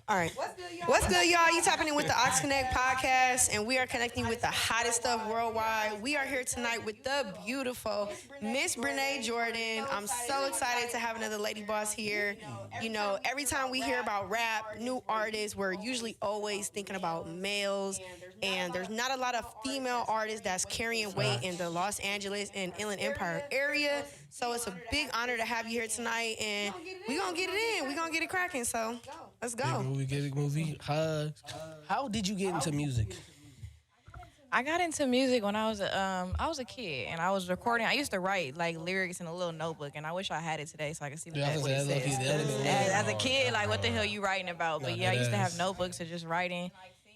All right. What's good, y'all? You tapping in with the TheAuxConnect podcast, and we are connecting with the hottest stuff worldwide. We are here tonight with the beautiful Miss Brenea Jordan. I'm so excited to have another lady boss here. You know, every time we hear about rap, new artists, we're usually always thinking about males, and there's not a lot of female artists that's carrying weight in the Los Angeles and Inland Empire area. So it's a big honor to have you here tonight, and we're going to get it in. We're going to get it cracking, so let's go. Movie, get it, movie, hugs. How did you get into music? I got into music when I was a kid and I was recording. I used to write like lyrics in a little notebook, and I wish I had it today so I could see what it says. As a kid, like what the hell you writing about? But yeah, I used to have notebooks of just writing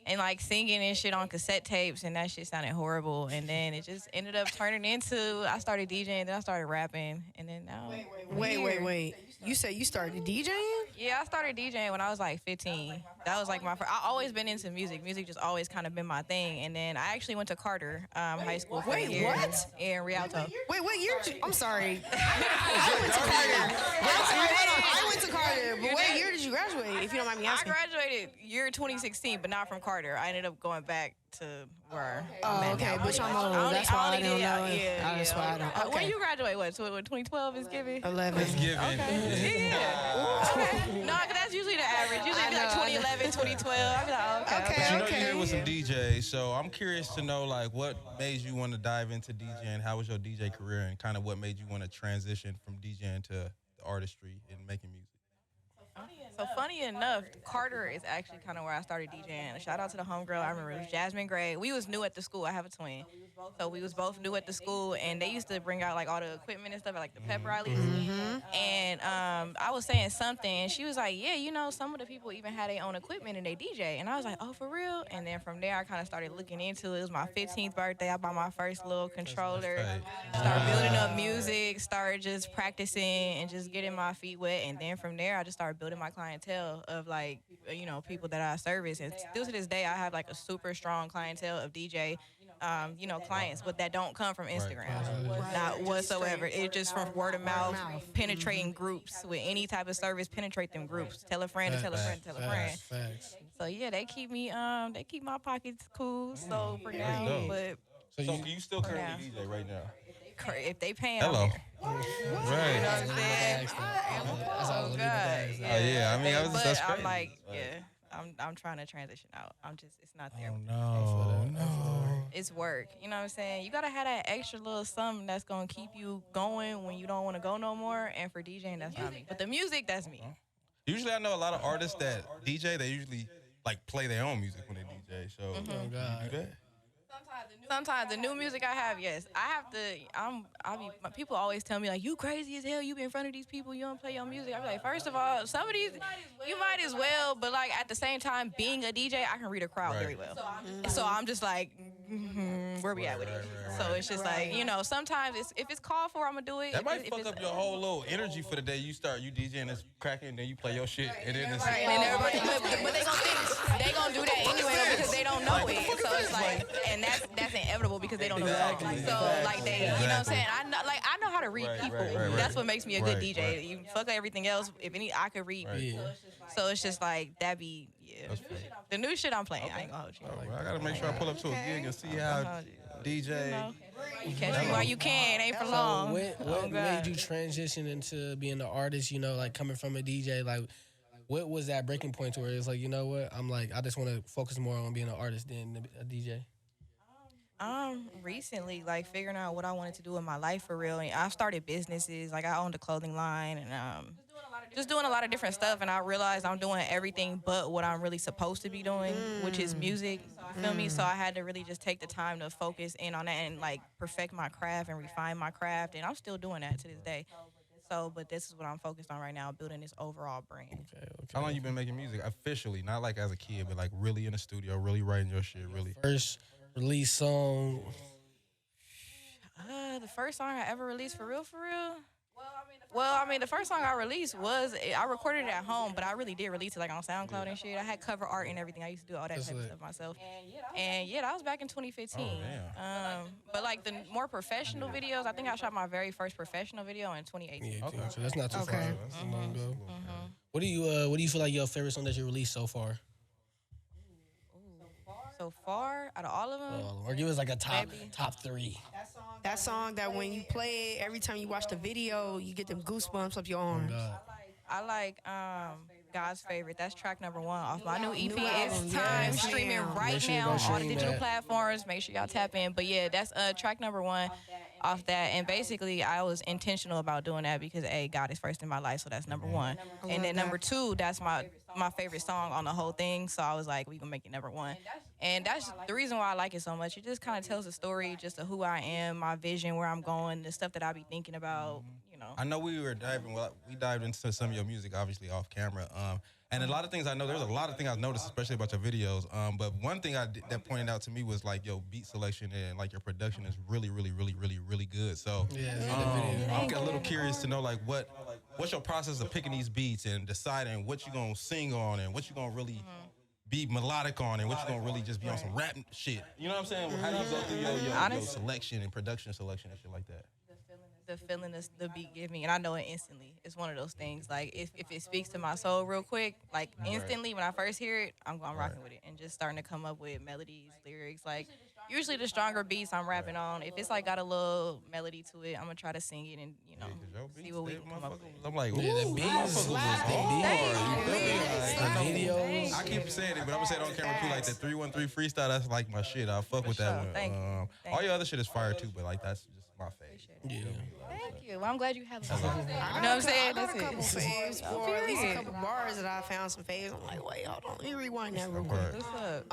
and like singing and shit on cassette tapes, and that shit sounded horrible. And then it just ended up turning into I started DJing, then I started rapping, and then now. Wait. You said you started DJing? Yeah, I started DJing when I was like 15. That was like my first. I always been into music. Music just always kind of been my thing. And then I actually went to Carter High School for a year. What? In Rialto. Wait, what year? I'm sorry. I went to Carter. I went to Carter. But what year did you graduate, if you don't mind me asking? I graduated year 2016, but not from Carter. I ended up going back to where okay, but I'm old. That's why I don't know. Yeah, that's why I don't. Okay. When you graduate, what 2012 is giving? 11. It's given. Okay. Yeah. Okay. No, 'cause that's usually the average. Usually it'd be like 2011, 2012. I'd be like, Okay. But you know you're here with some DJs, so I'm curious to know like what made you want to dive into DJing? How was your DJ career, and kind of what made you want to transition from DJing to the artistry and making music? So funny enough, Carter is actually kind of where I started DJing. Shout out to the homegirl. I remember it was Jasmine Gray. We was new at the school. I have a twin. So we was both new at the school, and they used to bring out like all the equipment and stuff at like the pep rallies. And I was saying something, and she was like, yeah, you know, some of the people even had their own equipment and they DJ. And I was like, oh, for real? And then from there, I kind of started looking into it. It was my 15th birthday. I bought my first little controller, started building up music, started just practicing and just getting my feet wet. And then from there, I just started building my clientele of like, you know, people that I service. And still to this day, I have like a super strong clientele of DJ, you know, clients, but that don't come from Instagram, not whatsoever. It's just from word of mouth, penetrating groups with any type of service, penetrate them groups. Tell a friend to tell a friend to tell a friend. So yeah, they keep my pockets cool. So for now, but So can you still currently DJ right now? if they paying, Hello. I'm here. Right. You know what I'm saying? Oh God. Yeah, I mean, that's I'm crazy. like, I'm trying to transition out. It's not there. No. It's work. You know what I'm saying? You gotta have that extra little something that's gonna keep you going when you don't want to go no more. And for DJing, that's not me. But the music, that's me. Usually, I know a lot of artists that DJ. They usually like play their own music when they DJ. So you do that? Sometimes the new music I have, yes, I have to. People always tell me like, you crazy as hell. You be in front of these people. You don't play your music. I be like, first of all, some of these you might as well, but like at the same time, being a DJ, I can read a crowd very well. So I'm just like, where we at with it? So it's just like, you know, sometimes if it's called for, I'm gonna do it. That might fuck up your whole little energy for the day. You DJing, it's cracking, and then you play your shit, and then it's right. And everybody, but they gonna think they gonna do that anyway because they don't know it. So it's like, and that's inevitable because they don't know the song. So like they, you know what I'm saying? I know how to read people. Right. That's what makes me a good DJ. You fuck everything else. If any, I could read people. So it's just like that be the new shit I'm playing. I ain't gonna hold you. Well, I gotta make sure I pull up to a gig and see how DJ. You catch me while you can. Ain't for long. What made you transition into being an artist? You know, like coming from a DJ, like. What was that breaking point to where it's like, you know what? I'm like, I just want to focus more on being an artist than a DJ. Recently, like figuring out what I wanted to do in my life for real. And I started businesses. Like I owned a clothing line and just doing a lot of different stuff. And I realized I'm doing everything but what I'm really supposed to be doing, which is music. You feel me? So I had to really just take the time to focus in on that and like perfect my craft and refine my craft. And I'm still doing that to this day. But this is what I'm focused on right now, building this overall brand. Okay. How long you been making music officially? Not like as a kid, but like really in the studio, really writing your shit, really. First release song. The first song I ever released for real. Well, I mean, the first song I released was I recorded it at home, but I really did release it like on SoundCloud and shit. I had cover art and everything. I used to do all that type of stuff myself. And yeah, that was back in 2015. But like the more professional videos, I think I shot my very first professional video in 2018. So that's not too far. That's long ago. What do you feel like your favorite song that you released so far? So far, out of all of them, Or give us like a top Maybe. top 3. That song that when you play it, every time you watch the video, you get them goosebumps up your Oh arms. God. I like God's Favorite. That's track number 1 off my new EP. New album, It's time yes. streaming Make right sure you now go on all the stream digital that. platforms. Make sure y'all tap in. But yeah, that's track number 1 off that. And basically, I was intentional about doing that because God is first in my life, so that's number 1. And then number 2, that's my favorite song on the whole thing. So I was like, we gonna make it number 1. And that's the reason why I like it so much. It just kind of tells a story just of who I am, my vision, where I'm going, the stuff that I be thinking about. You know. I know we dived into some of your music, obviously off camera. And a lot of things I know, there's a lot of things I've noticed, especially about your videos. But one thing that pointed out to me was like your beat selection and like your production is really, really, really, really, really good. So I'm a little curious to know like what's your process of picking these beats and deciding what you gonna sing on and what you gonna really be melodic on and what you gonna really just be on some rap shit. You know what I'm saying? How do you go through your selection and production selection and shit like that? The feeling the beat give me, and I know it instantly. It's one of those things, like, if it speaks to my soul real quick, like, instantly, when I first hear it, I'm rocking with it, and just starting to come up with melodies, lyrics, like, usually the stronger beats I'm rapping on, if it's, like, got a little melody to it, I'm gonna try to sing it and, you know, see what we can come up with. I'm like, Yeah, the beats, videos. I keep saying it, but I'm gonna say it on camera too. Like the 313 freestyle, that's like my shit. I fuck with that one. Thank you. All your other shit is fire too, but like that's just my favorite. Yeah. Thank you. Well, I'm glad you have it. You know what I'm saying? I got a That's couple it. faves, or at least a couple bars that I found some faves. I'm like, wait, hold on, let me rewind that real quick. What's up?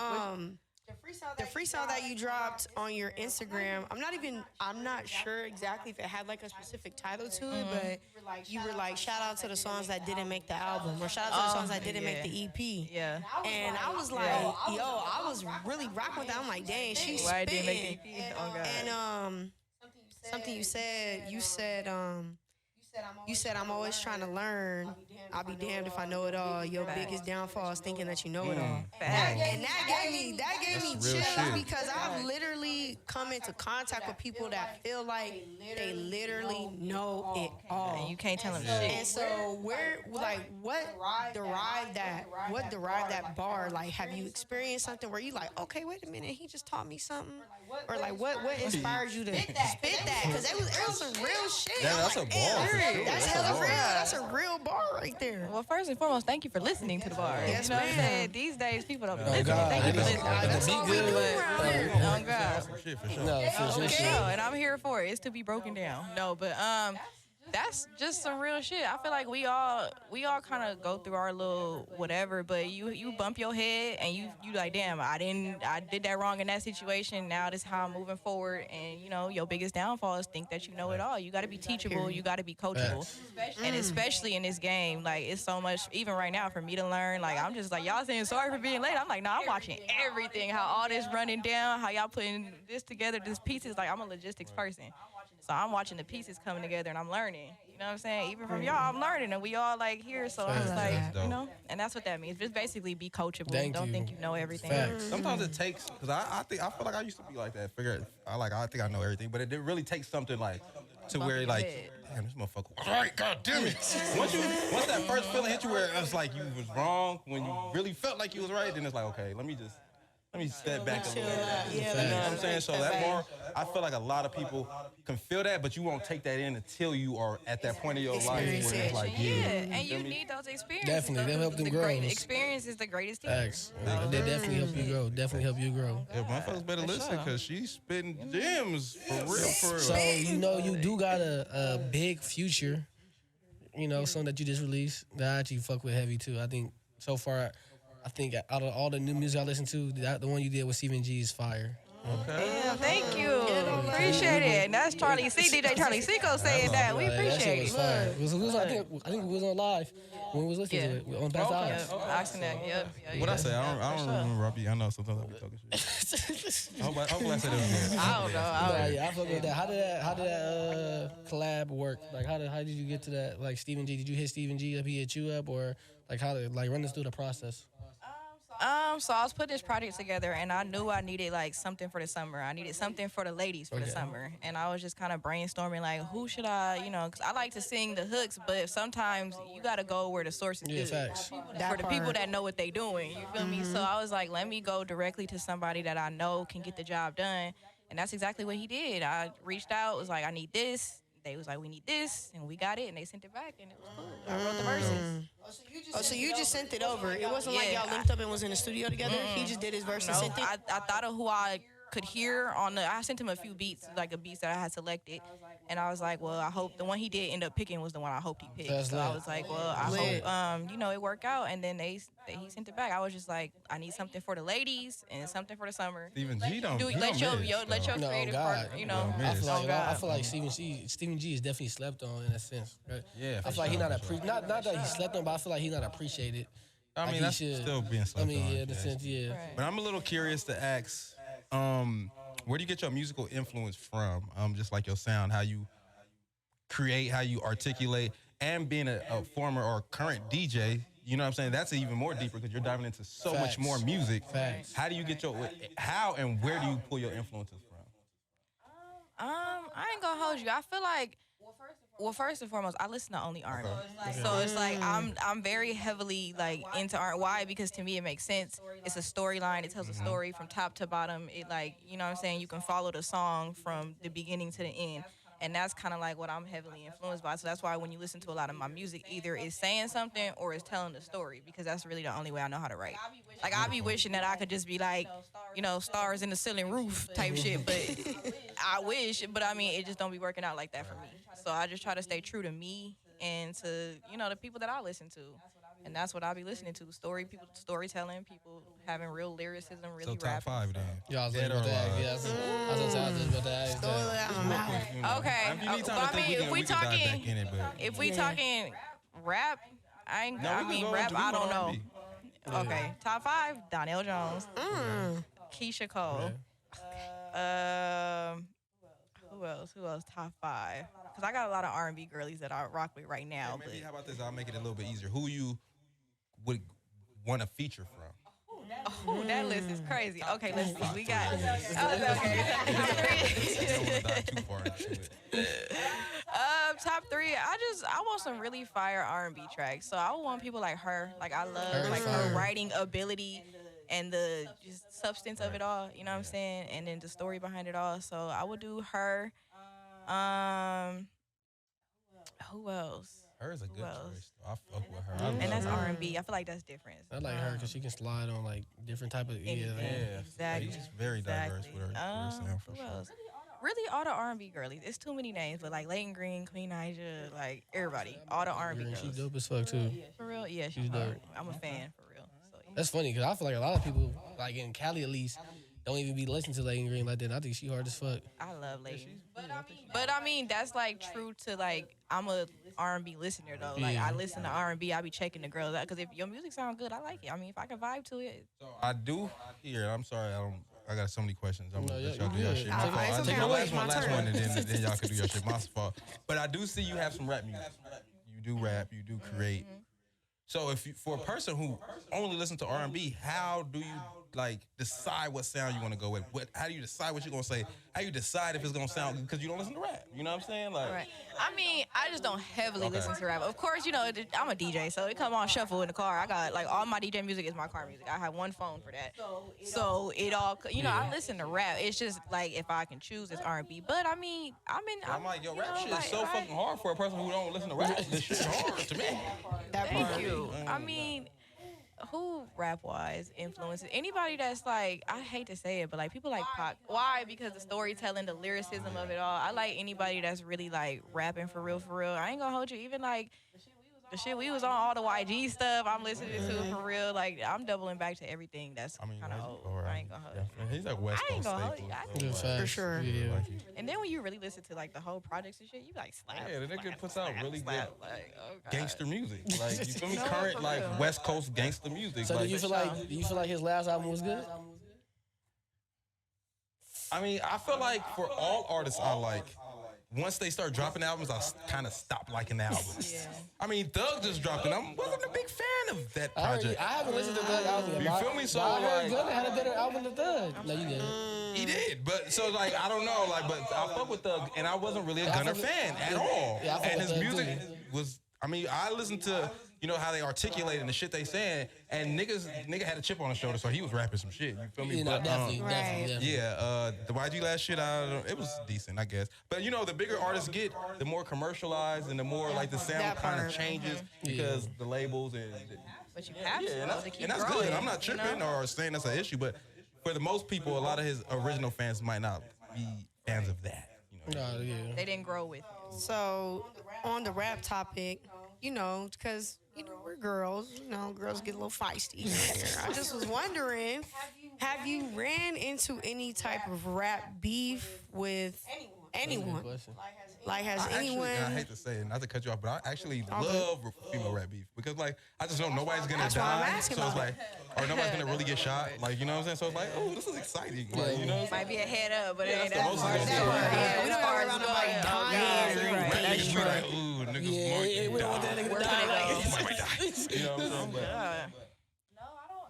The freestyle that you dropped on your Instagram, I'm not sure exactly if it had like a specific title to it, but you were like, shout out to the songs that didn't make the album, or shout out to the songs that didn't make the EP. Yeah. And I was like, yo, I was really rocking with that. I'm like, dang, she's Why I didn't make spitting. the EP? Oh, God. And something you said, I'm always trying to learn. I'll be damned if I know it all. Your biggest downfall is thinking that you know it all. And that gave me That's real chills shit. because I've literally come into contact with people that feel like they literally know it all. And you can't tell them And shit. so what derived that bar? Like, have you experienced something where you like, okay, wait a minute, he just taught me something? Or like what inspired you to spit that? Because it was some real shit. Yeah, that's a bar. for sure. That's hella real. That's a real bar right there. Well, first and foremost, thank you for listening to the bar. Yes, you know what I'm ma'am. saying? These days, people don't be listening. God. Thank you for listening. That's all we do around here. Oh, God. Some shit for sure. No, for sure. Okay. No, and I'm here for it. It's to be broken down. No, but that's just some real shit. I feel like we all kind of go through our little whatever, but you bump your head and you like, damn, I did that wrong in that situation. Now this is how I'm moving forward. And you know, your biggest downfall is think that you know it all. You got to be teachable. You got to be coachable. And especially in this game, like, it's so much. Even right now, for me to learn, like, I'm just like, y'all saying sorry for being late. I'm like, no, I'm watching everything. How all this running down. How y'all putting this together. This pieces. Like, I'm a logistics person. So I'm watching the pieces coming together and I'm learning. You know what I'm saying? Even from y'all, I'm learning, and we all like here. So I'm just like, you know, and that's what that means. Just basically be coachable. Don't think you know everything. Facts. Sometimes it takes, because I feel like I used to be like that. I think I know everything, but it really takes something like to Bump where your like, head. damn, this motherfucker. All right, god damn it. Once that first feeling hit you where it was like you was wrong, when you really felt like you was right, then it's like, okay, let me step back a little bit. You know what I'm saying? So that bar, I feel like a lot of people can feel that, but you won't take that in until you are at that point of your life where it's like, Yeah, yeah. and you need those experiences. Definitely, they'll help them grow. Experience is the greatest teacher. Facts. They definitely help you grow. Definitely help you grow. Yeah, motherfuckers better listen because she's spitting gems for real. So you know you do got a big future. You know, something that you just released that I actually fuck with heavy too. I think so far, out of all the new music I listen to, the one you did with Stephen G is fire. Okay. Yeah, thank you. Appreciate it. And that's Charlie C, DJ Charlie Seco saying that. We That shit appreciate was it. fire. I think we was on live when we was listening to it on Past Yeah, Odds. TheAuxConnect. Yep. What I say? I don't remember. I know sometimes I be talking shit. I hope I said it was good. I don't know. Yeah, I fuck with that. How did that collab work? Like, how did you get to that? Like, Stephen G, did you hit Stephen G up? He hit you up, or like how did run us through the process? So I was putting this project together, and I knew I needed like something for the summer. I needed something for the ladies for the summer, and I was just kind of brainstorming like, who should I, because I like to sing the hooks, but sometimes you gotta go where the source is Yeah, good. facts. For the people that know what they doing, you feel me? So I was like, let me go directly to somebody that I know can get the job done, and that's exactly what he did. I reached out, was like, I need this. They was like, we need this, and we got it, and they sent it back, and it was cool. I wrote the verses. Oh, so you just sent it over. It wasn't like Yeah, y'all linked up and was in the studio together. He just did his verse and No, sent it. I thought of who I could hear on the. I sent him a few beats, like a beats that I had selected, and I was like, well, I hope the one he did end up picking was the one I hoped he picked. That's So I lit. was like, well, I Lit. hope it worked out, and then he sent it back. I was just like, I need something for the ladies and something for the summer. Steven G don't. he Let don't your miss, though. No, creative God. part, I feel like God. I feel like Stephen G is definitely slept on in a sense. Right? Yeah, I for feel like he's sure, not for sure. not that he slept on, but I feel like he's not appreciated. I like mean, he that's should. still being I slept mean, on. yeah, in a Jay. sense, yeah. Right. But I'm a little curious to ask, where do you get your musical influence from? Just like your sound, how you create, how you articulate, and being a former or current DJ. You know what I'm saying? That's even more deeper because you're diving into so much Facts. more music. Facts. How do you get how and where do you pull your influences from? I ain't gonna hold you. I feel like, well, first and foremost, I listen to only R&B. So it's like I'm very heavily like into art. Why? Because to me it makes sense. It's a storyline. It tells a story from top to bottom. It like, you know what I'm saying? You can follow the song from the beginning to the end. And that's kind of like what I'm heavily influenced by. So that's why when you listen to a lot of my music, either it's saying something or it's telling the story, because that's really the only way I know how to write. Like, I be wishing that I could just be like, stars in the ceiling roof type shit, but I wish. But I mean, it just don't be working out like that for me. So I just try to stay true to me and to, the people that I listen to. And that's what I be listening to. Storytelling, people having real lyricism, really So top rapping. 5 then. Yeah, I was Dead about or to ask. alive? Yeah, I was about to ask. Stole it out of my mouth. Okay. If you need time But to think, if we can dive talking, back in it, but if we talking rap, I No, we can go rap, into- I we don't go know. R&B. Okay, top 5, Donnell Jones, Keisha Cole. Who else? Top 5. Because I got a lot of R&B girlies that I rock with right now. Maybe But how about this? I'll make it a little bit easier. Who you would want to feature from? oh, that list is crazy. Okay, let's see. We got. Okay. Don't want to dive too far into it. Top 3. I want some really fire R&B tracks. So I want people like her. Like I love Her like fire. her writing ability and the just substance of it all. You know what I'm saying? And then the story behind it all. So I would do her. Who else? Hers a good else? choice. Though. I fuck with her. I And that's love her. R&B. I feel like that's different. I like her because she can slide on like different type of Anything. Yeah, Exactly. She's very diverse with her sound for Who sure. else? Really, all the R&B girlies. It's too many names, but like Leighton Green, Queen Naija, like everybody, all the R&B And girls. she's dope as fuck too. For real, yeah, She's she's dope. hard. I'm a fan for real. So, yeah. That's funny because I feel like a lot of people, like in Cali at least, don't even be listening to Leighton Green like that. And I think she hard as fuck. I love Leighton. But I mean, that's like true to like I'm a R&B listener though. Like Yeah. I listen to R&B, I be checking the girls out because if your music sound good, I like it. I mean, if I can vibe to it, So I do hear. I'm sorry. I got so many questions. I'm No, gonna let yeah, y'all do you your good. shit. My It's fault. okay, I it's take okay. the Wait, my last turn. one, and then y'all can do your shit. My fault. But I do see you have some rap music. You do rap. You do create. So for a person who only listens to R&B, how do you like decide what sound you want to go with? How do you decide what you're gonna say? How you decide if it's gonna sound good because you don't listen to rap? You know what I'm saying? Like, right. I mean, I just don't heavily Okay. listen to rap. Of course, I'm a DJ, so it come on shuffle in the car. I got like all my DJ music is my car music. I have one phone for that. So it all, I listen to rap. It's just like if I can choose, it's R&B. But I mean, I'm like, yo, rap shit is so fucking hard for a person who don't listen to rap. This shit's hard to me. Thank you. I mean, who rap wise influences anybody that's like, I hate to say it, but like people like Pac. Why? Because the storytelling, the lyricism of it all. I like anybody that's really like rapping for real, for real. I ain't gonna hold you. Even like the shit we was on, all the YG stuff, I'm listening to for real. Like I'm doubling back to everything that's I mean, kind of old. or, I ain't gonna hold you. yeah, he's like West I ain't Coast gonna hold staple. you. I so, Yeah, like, facts. For sure. Yeah. like you. And then when you really listen to like the whole projects and shit, you be like slap. Yeah, the nigga slap, puts out slap, really slap. good Like, oh, God. gangster music. Like, you feel me? No, Current, for like, real. West Coast gangster music. So like, do you feel like his last album was good? I mean, I feel like for all artists I like, once they start dropping albums, I kind of stopped liking the albums. I mean, Thug just dropped it. I wasn't a big fan of that project. I haven't listened to Thug album. You feel me? So I heard like, Gunna had a better album than Thug. No, you didn't. he did, but so like I don't know, like, but I fuck with Thug, and I wasn't really a Gunna fan at all. Yeah, I fuck and with his Thug music too. was. I mean, I listened to how they articulate and the shit they saying, and nigga had a chip on his shoulder, so he was rapping some shit. You feel me? Yeah, no, But, definitely. yeah, the YG last shit, it was decent, I guess. But the bigger artists get, the more commercialized and the more like the sound That kind of part. changes because the labels and But you have to, and though, that's, to keep and that's growing. good. I'm not tripping or saying that's an issue, but for the most people, a lot of his original fans might not be fans of that. No, yeah. They didn't grow with it. So on the rap topic, because we're girls, girls get a little feisty here. I just was wondering, have you ran into any type of rap beef with anyone? Like, has anyone? Actually, and I hate to say it, not to cut you off, but I actually love female rap beef because, like, I just know nobody's gonna That's why I'm die, asking so it's about like, or nobody's gonna really get shot, like, you know what I'm saying? So it's like, oh, this is exciting, like, you know. Might be a head up, but it ain't that's that the far. most That of it. far. Yeah, we as don't far worry as about nobody going. dying or Right, anything. that's Niggas true. be like, ooh, niggas Yeah, we don't want that nigga to die. somebody die. You know what I'm saying?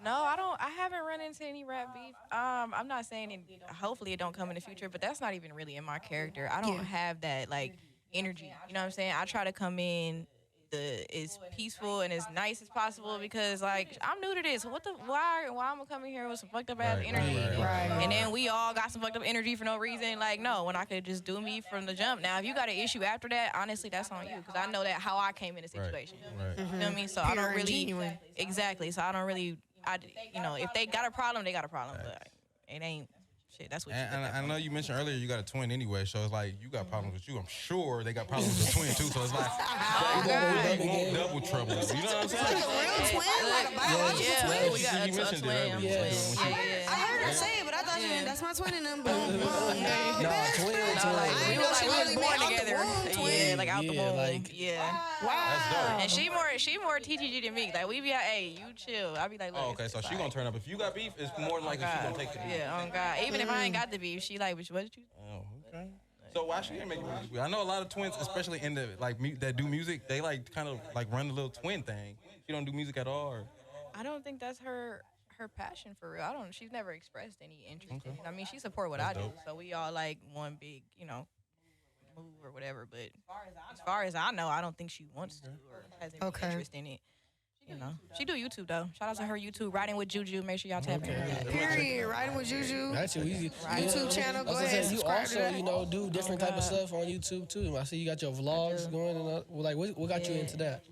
No, I don't. I haven't run into any rap beef. I'm not saying it. Hopefully, it don't come in the future, but that's not even really in my character. I don't have that like energy. You know what I'm saying? I try to come in as peaceful and as nice as possible because like I'm new to this. Why am I coming here with some fucked up ass energy? Right. And then we all got some fucked up energy for no reason. Like no, when I could just do me from the jump. Now, if you got an issue after that, honestly, that's on you because I know that how I came in the situation. Right. You know what I mean? So I Pure don't and really genuine. exactly. So I don't really. If they got a problem, they got a problem. But it ain't shit. That's what. And I know you mentioned earlier you got a twin anyway, so it's like you got problems with you. I'm sure they got problems with the twin too, so it's like they won't double trouble. You know what I'm saying? Like a real twin, like a biological twin. We got You a mentioned it twin. earlier. Yeah. I heard her say it, but I thought that's my twin and them. Boom, boom, No, best twin, friends. twin. I We ain't were know like she we was really born made out the together. womb, twin. Yeah, like out the Yeah, womb. like- Yeah. Wow. And she more TTG than me. Like we be like, hey, you chill. I be like, look, Oh, okay, so she gonna turn up. If you got beef, it's more than likely she gonna take the beef. Yeah, oh God. Even if I ain't got the beef, she like, what did you? Oh, okay. So why she ain't making music? I know a lot of twins, especially in the that do music, they like kind of like run the little twin thing. She don't do music at all. Or... I don't think that's her passion for real. She's never expressed any interest in it. I mean, she support what I do, so we all like one big, move or whatever. But as far as I know, I don't think she wants to or has any interest in it. She do YouTube though. Shout out to her YouTube, Riding with Juju. Make sure y'all tap in. Period. Riding with Juju. That's too easy. YouTube channel. Go I was ahead. saying, you Subscribe to that. also, do different type of stuff on YouTube too. I see you got your vlogs going and like what got you into that?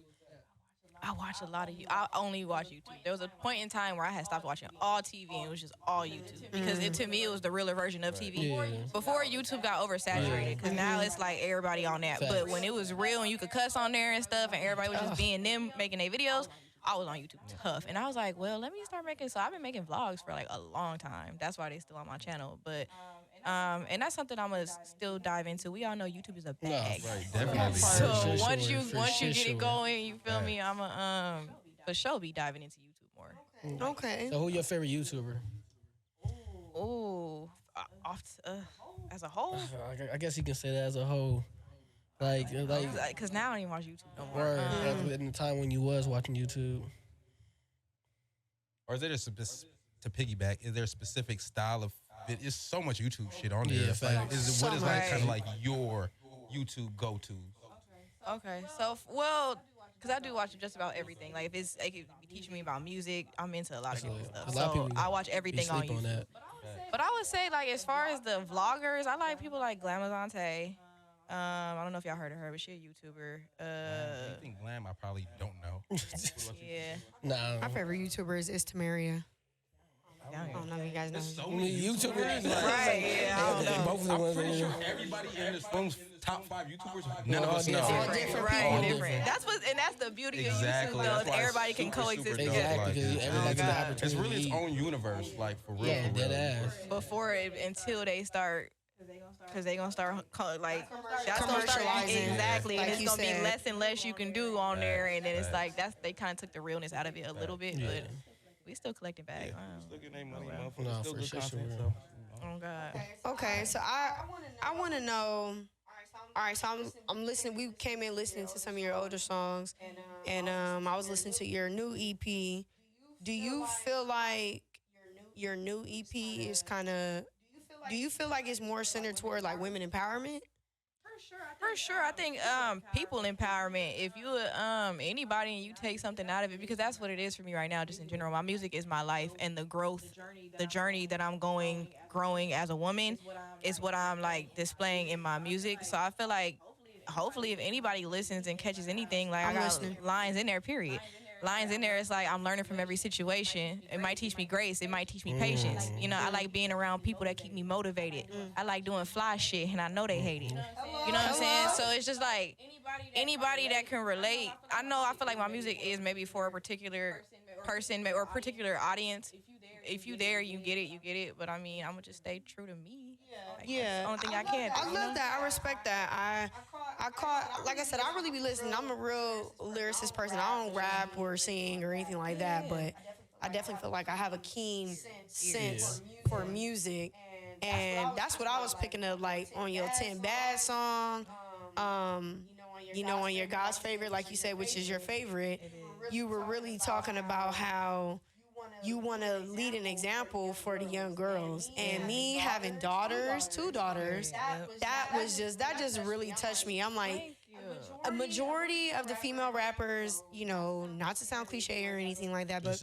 I watch a lot of I only watch YouTube. There was a point in time where I had stopped watching all TV and it was just all YouTube because to me it was the realer version of TV. Yeah. Before YouTube got oversaturated, because now it's like everybody on that. Facts. But when it was real and you could cuss on there and stuff, and everybody was just being them making their videos, I was on YouTube tough, and I was like, well, let me start making. So I've been making vlogs for like a long time. That's why they still on my channel, but. And that's something I'm gonna still dive into. We all know YouTube is a bag. Right, definitely. So For once sure, you for get it sure. going, you feel me? I'm a for sure be diving into YouTube more. Okay. So who your favorite YouTuber? Ooh, as a whole, I guess you can say that as a whole. Like, because now I don't even watch YouTube no more. or in the time when you was watching YouTube. Or is there to piggyback? Is there a specific style of? It's so much YouTube shit on there. Yeah, It's like, facts. what is like much. kind of like your YouTube go-to? Okay, so because I do watch just about everything. Like if it's like, it be teaching me about music, I'm into a lot of different stuff. A lot of So people I watch everything on sleep YouTube. on that. But I would say like as far as the vloggers, I like people like Glamazante. I don't know if y'all heard of her, but she's a YouTuber. I think Glam, I probably don't know. Yeah. Nah, My favorite YouTuber is Tamaria. I don't know if you guys know. So many YouTubers. Right, yeah, I don't know. Both of them ones. Pretty sure everybody in this room's top 5 YouTubers, none of us know. different. Different Right, people. different. That's the beauty Exactly. of YouTube, That's though. why it's Everybody can super, coexist super dope. together. Exactly, because Like, everybody gets the God. opportunity. it's really its to eat. own universe, like for real. Yeah, for real. dead ass. Until they start. Because they gonna start like that's gonna start Commercializing. exactly, Like and it's you gonna said. be less and less you can do on there, and then it's like they kind of took the realness out of it a little bit, but we still collecting back. Wow. Still getting their money, motherfuckers. No, Still for good sure, content. sure. So. Oh God. Okay, so I want to know. All right, so I'm listening. We came in listening to some of your older songs, and I was listening to your new EP. Do you feel like your new EP is kind of? Do you feel like it's more centered toward like women empowerment? For sure, I think people empowerment. If you anybody and you take something out of it, because that's what it is for me right now. Just in general, my music is my life, and the journey that I'm growing as a woman, is what I'm like displaying in my music. So I feel like, hopefully, if anybody listens and catches anything, like I got listening. lines in there. Period. Lines in there. It's like I'm learning from every situation. It might teach me grace. It might teach me patience. You know, I like being around people that keep me motivated. I like doing fly shit, and I know they hate it. You know what I'm saying? So it's just like anybody that can relate. I feel like my music is maybe for a particular person or a particular audience. If you there, you get it. But I mean, I'm gonna just stay true to me. Like, Yeah, that's the only thing I can do. I love that. I respect that. I caught, like I said, I really be listening. I'm a real lyricist person. I don't rap or sing or anything like that, but I definitely feel like I have a keen sense for music, and that's what I was picking up, like on your 10 Bad song. On your God's favorite, like you said, which is your favorite. You were really talking about how you want to lead an example for the young girls, and me having two daughters, that just really touched me. I'm like, a majority of the female rappers, not to sound cliche or anything like that, but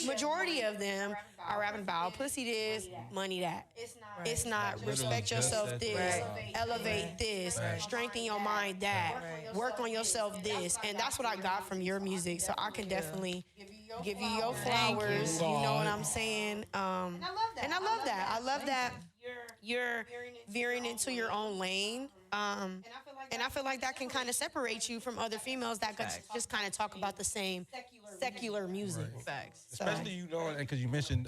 majority of them are rapping about pussy this, money that. It's not respect yourself this, elevate this, strengthen your mind that, work on yourself this. And that's what I got from your music. So I can definitely give you your flowers. You know what I'm saying? And I love that. I love that you're veering into your own lane. And I feel like that can kind of separate you from other females that could just kind of talk about the same secular music. Facts. Especially, because you mentioned,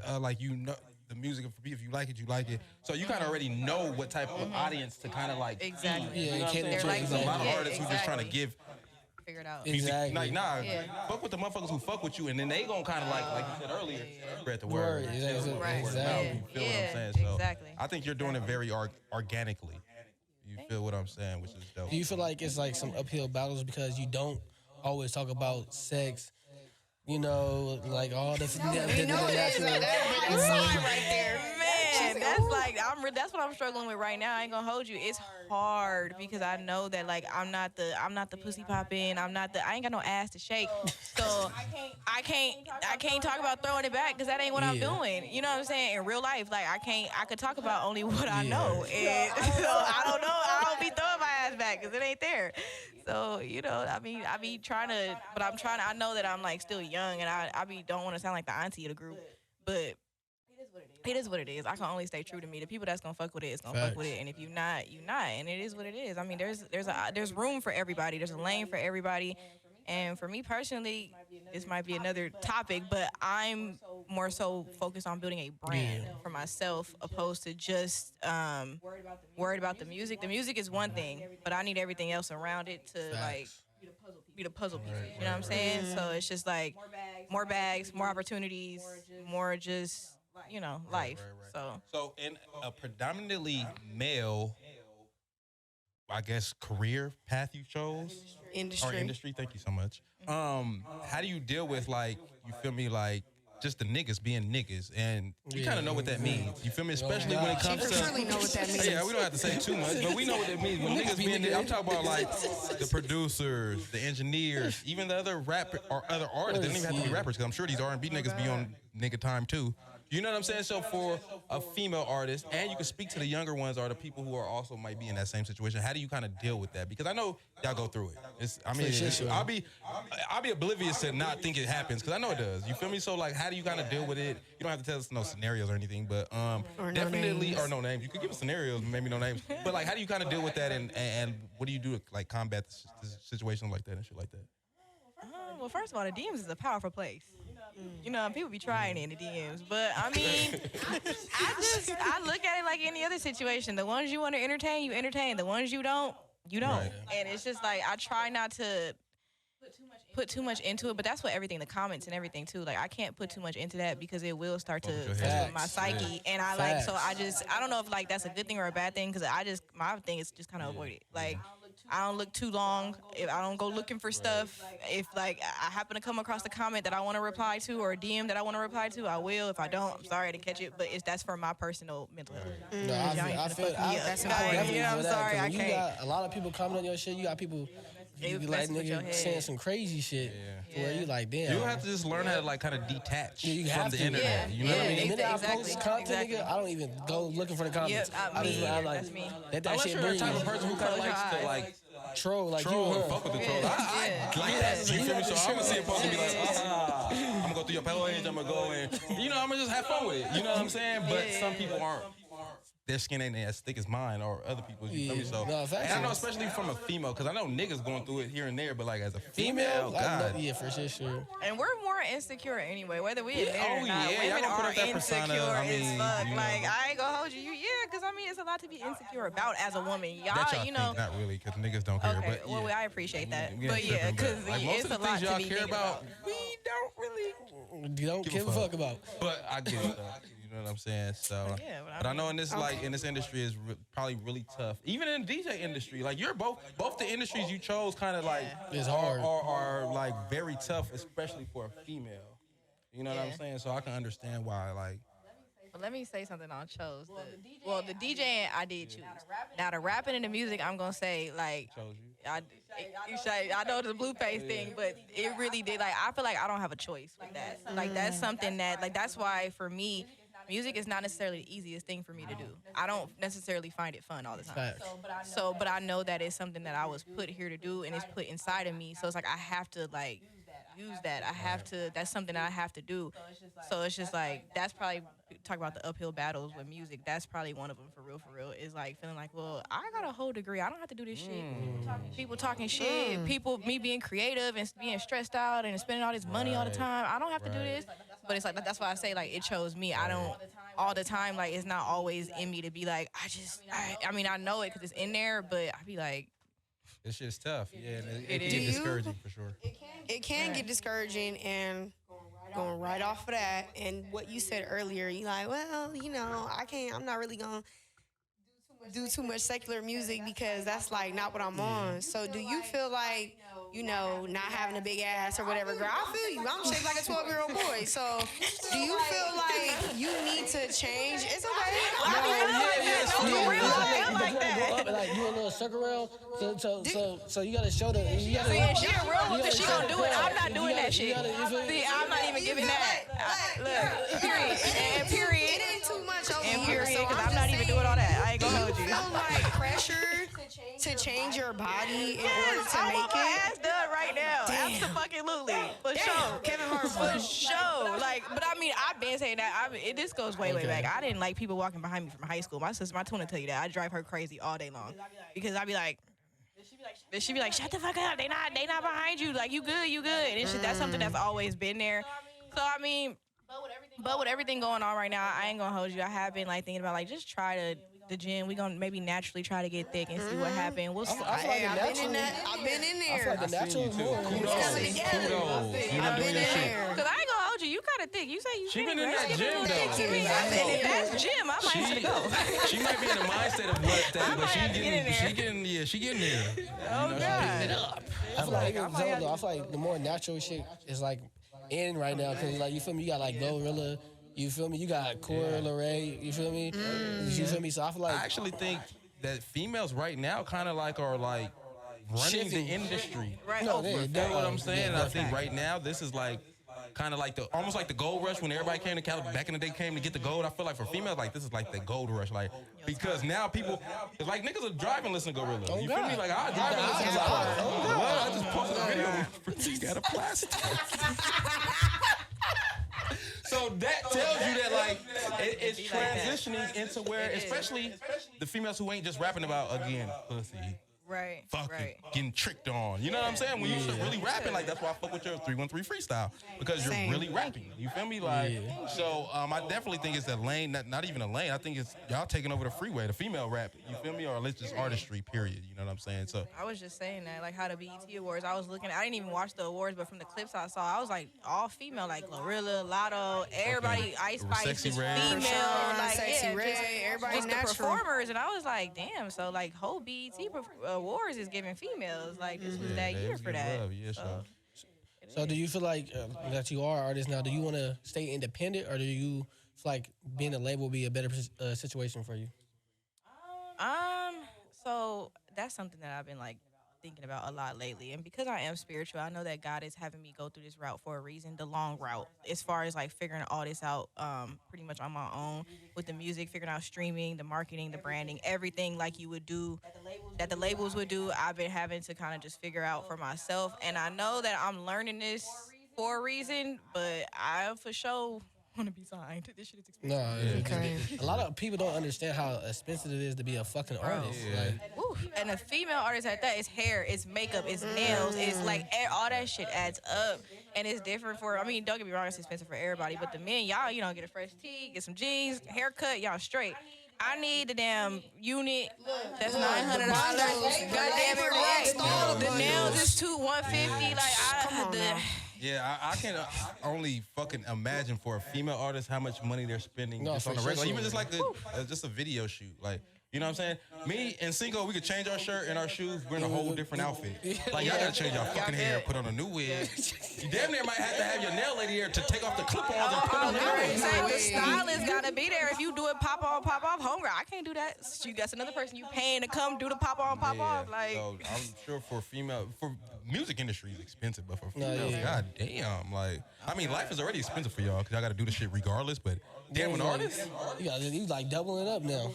the music, if you like it, you like it. So you kind of already know what type of audience to kind of like Exactly. feed. You know what I'm saying? Like, There's a lot of artists who just trying to give figure it out. music. Exactly. Like, fuck with the motherfuckers who fuck with you, and then they gonna kind of like you said earlier, spread the word. Exactly. Word of mouth. Exactly. You feel what I'm saying? So Exactly. I think you're doing it very organically. You feel what I'm saying, which is dope. Do you feel like it's like some uphill battles because you don't always talk about sex? Like all the natural. That's song right there. Man, that's what I'm struggling with right now. I ain't gonna hold you. It's hard because I know that like I'm not the pussy popping. I ain't got no ass to shake. So I can't talk about throwing it back because that ain't what I'm doing. You know what I'm saying? In real life, like I could talk about only what I know, and so I don't know. I don't be throwing my ass back because it ain't there. So I be trying to, but I know that I'm like still young, and I don't want to sound like the auntie of the group, but. It is what it is. I can only stay true to me. The people that's gonna fuck with it is gonna fuck with it, and if you not, you not. And it is what it is. I mean, there's room for everybody. There's a lane for everybody. And for me personally, this might be another topic, but I'm more so focused on building a brand for myself, opposed to just worried about the music. The music is one thing, but I need everything else around it to like be the puzzle pieces. You know what I'm saying? So it's just like more bags, more opportunities, more just. Life. So in a predominantly male, I guess, career path you chose? Industry. Thank you so much. How do you deal with, like, you feel me, like, just the niggas being niggas, and you kind of know what that means. You feel me? Especially when it comes to. Surely know what that means. Yeah, we don't have to say too much, but we know what that means. When niggas being niggas, I'm talking about like the producers, the engineers, even the other rapper or other artists. They don't even have to be rappers, because I'm sure these R&B niggas be on nigga time too. You know what I'm saying? So for a female artist, and you can speak to the younger ones or the people who are also might be in that same situation, how do you kind of deal with that? Because I know y'all go through it. I'll be oblivious to not think it happens, because I know it does. You feel me? So like, how do you kind of deal with it? You don't have to tell us no scenarios or anything, but definitely, or no names. You could give us scenarios, maybe no names. But like, how do you kind of deal with that, and what do you do to like combat situations like that and shit like that? Well, first of all, the DMs is a powerful place. People be trying in the DMs, but I mean, I look at it like any other situation. The ones you want to entertain, you entertain. The ones you don't, you don't. Right. And it's just like, I try not to put too much into it, but that's what everything, the comments and everything too. Like I can't put too much into that because it will start to Fuck with your fuck head. with my psyche. And I don't know if like that's a good thing or a bad thing because my thing is just kind of avoid it. Like I don't look too long. If I don't go looking for stuff, if like I happen to come across a comment that I want to reply to or a DM that I want to reply to, I will. If I don't, I'm sorry to catch it, but that's for my personal mental health. No, I feel That's important. definitely Yeah, I'm for that, sorry, 'cause I when you can't. got a lot of people comment on your shit. You got people. You be like messing with your nigga head. saying some crazy shit to where you like, damn. You have to just learn how to like kind of detach you from have the to. internet. Yeah. You know what I mean? The minute I Exactly, post content, exactly. nigga, I don't even go looking for the comments. I just me, I'm like, that's me. let that Unless shit you're the breathe. type of person who kind of Close your likes to eyes. like troll like troll you. and fuck with the troll. I like that. You feel me? So I'm gonna see a post and be like, I'm gonna go through your page. I'm gonna go and I'm gonna just have fun with it. You know what I'm saying? But some people aren't. Their skin ain't as thick as mine or other people's. You feel me? So, No, and I know especially from a female, because I know niggas going through it here and there, but like as a female, I God. know, yeah, for sure. And we're more insecure anyway, whether we admit it oh or not. yeah, y'all Women gonna put are up that insecure persona. I as mean, fuck. you know, Like I ain't gonna hold you. Because I mean, it's a lot to be insecure about as a woman. that Y'all, y'all think, not really, because niggas don't care. Okay, But well, yeah. I appreciate that. We ain't But yeah, tripping, because like, most it's of a the lot things to y'all be care thinking about. we don't really You don't give a fuck about. But I get it though. You know what I'm saying? So, Yeah, but I know in this in this industry is probably really tough. Even in the DJ industry, like you're both the industries you chose kind of like It's hard. are like very tough, especially for a female. You know what I'm Yeah. saying? So I can understand why like. But let me say something on chose. The DJing I did choose. Now the rapping and the music, I'm gonna say like Chose you. I know the blue face thing, but it really did. Like I feel like I don't have a choice with that. Like that's something that like that's why for me, music is not necessarily the easiest thing for me to do. I don't necessarily find it fun all the time. Facts. So, but I know that it's something that I was put here to do, and it's put inside of me. So it's like I have to like use that. I have to. That's something that I have to do. So it's just like that's probably talk about the uphill battles with music. That's probably one of them for real. Is like feeling like, well, I got a whole degree. I don't have to do this shit. People talking shit. Me being creative and being stressed out and spending all this money all the time. I don't have to do this. But it's like that's why I say like it chose me. I don't all the time. Like it's not always in me to be like I mean I know it because it's in there, but I be like. This shit's tough. Yeah, and it It can is. get discouraging for sure. It can get discouraging, and going right off of that and what you said earlier, you like, well, I'm not really gonna do too much secular music because that's like not what I'm on. So do you feel like, not having a big ass or whatever, girl, I feel you. I'm shaped like a 12-year-old boy. So do you feel like you need to change? It's okay. Like you a little circle around, so you gotta show the. You gotta, See, and she a real one because she gonna do it. Yeah. I'm not doing that shit. See, I'm not even giving that. Look, period. And period. It ain't too much over And here. period, So because I'm just not even saying, doing all that. I ain't gonna hold you. Do you feel like pressure to change your body in order Yes, to I make want my it? ass done right now. Damn. Absolutely. For Damn, sure. Kevin Hart. For sure. Like, but I mean, I've been saying that. This goes way back. I didn't like people walking behind me from high school. My twin will tell you that. I drive her crazy all day long because I be like. She be like, shut the fuck up. They not behind you. Like, you good. And it's that's something that's always been there. So I mean, but with everything going on right now, I ain't gonna hold you. I have been like thinking about like just try the gym. We gonna maybe naturally try to get thick and see what happens. We'll see. I feel like the I've been natural. in that. I've been in I feel there. like the natural is more. Kudos. I've been in there. Cause I ain't gonna hold you. You kind of thick. You say you. She been in right? that gym though. I mean, if that's gym, I might have to go. She might be in the mindset of what that, but might have to get in there. she getting there. Oh God. I feel like I feel like the more natural shit is like in right now because like you feel me, you got like Glorilla, you feel me, you got Cora Lorraine, you feel me, you feel me. So I feel like I actually think that females right now kind of like are like running Shifting. the industry. Right. No, Oh, they- You know what I'm saying? I think right now this is like kind of like almost like the gold rush when everybody came to California back in the day came to get the gold. I feel like for females like this is like the gold rush, like because now people it's like niggas are driving listen to Gorilla. You feel me? Like I drive and listen to I just posted a video. You got a plastic. So that tells you that like it's transitioning into where especially the females who ain't just rapping about again pussy. fucking getting tricked on. You know what I'm saying? When you really rapping, like that's why I fuck with your 313 freestyle because you're really rapping. You feel me? Like so, I definitely think it's a lane, not even a lane. I think it's y'all taking over the freeway, the female rap. You feel me? Or at least just artistry. Period. You know what I'm saying? So I was just saying that, like how the BET Awards. I was looking. I didn't even watch the awards, but from the clips I saw, I was like all female, like Glorilla, Lotto, everybody, Ice Spice, Sexy just Red. female, like Sexy Red, everybody just the natural. performers, and I was like, damn. So like whole BET Awards is giving females. Like this was that year for that. So do you feel like that you are an artist now? Do you want to stay independent, or do you feel like being a label would be a better situation for you? So that's something that I've been like thinking about a lot lately, and because I am spiritual, I know that God is having me go through this route for a reason, the long route, as far as like figuring all this out pretty much on my own with the music, figuring out streaming, the marketing, the branding, everything like you would do that the labels would do. I've been having to kind of just figure out for myself, and I know that I'm learning this for a reason, but I for sure want to be signed. This shit is expensive. No, a lot of people don't understand how expensive it is to be a fucking artist. Like, Woo. And a female artist at that, it's hair, it's makeup, it's nails, it's like all that shit adds up. And it's different for, I mean, don't get me wrong, it's expensive for everybody, but the men, y'all, you know, get a fresh tee, get some jeans, haircut, y'all straight. I need the damn unit that's $900. Goddamn it, right. The nails is $150. Like, Yeah, I can only fucking imagine for a female artist how much money they're spending just on a regular, even just like just a video shoot, like. You know what I'm saying? Me and Cinco, we could change our shirt and our shoes. We're in a whole different outfit. Like, y'all gotta change your fucking hair, put on a new wig. You damn near might have to have your nail lady here to take off the clip-ons and put on the The stylist gotta be there. If you do it pop on, pop off, homegirl, I can't do that. You got another person you paying to come do the pop on, pop off. Like, so I'm sure for music industry is expensive, but for females, god damn, like, I mean, life is already expensive for y'all because y'all gotta do this shit regardless, but damn, an artist? You like doubling it up now.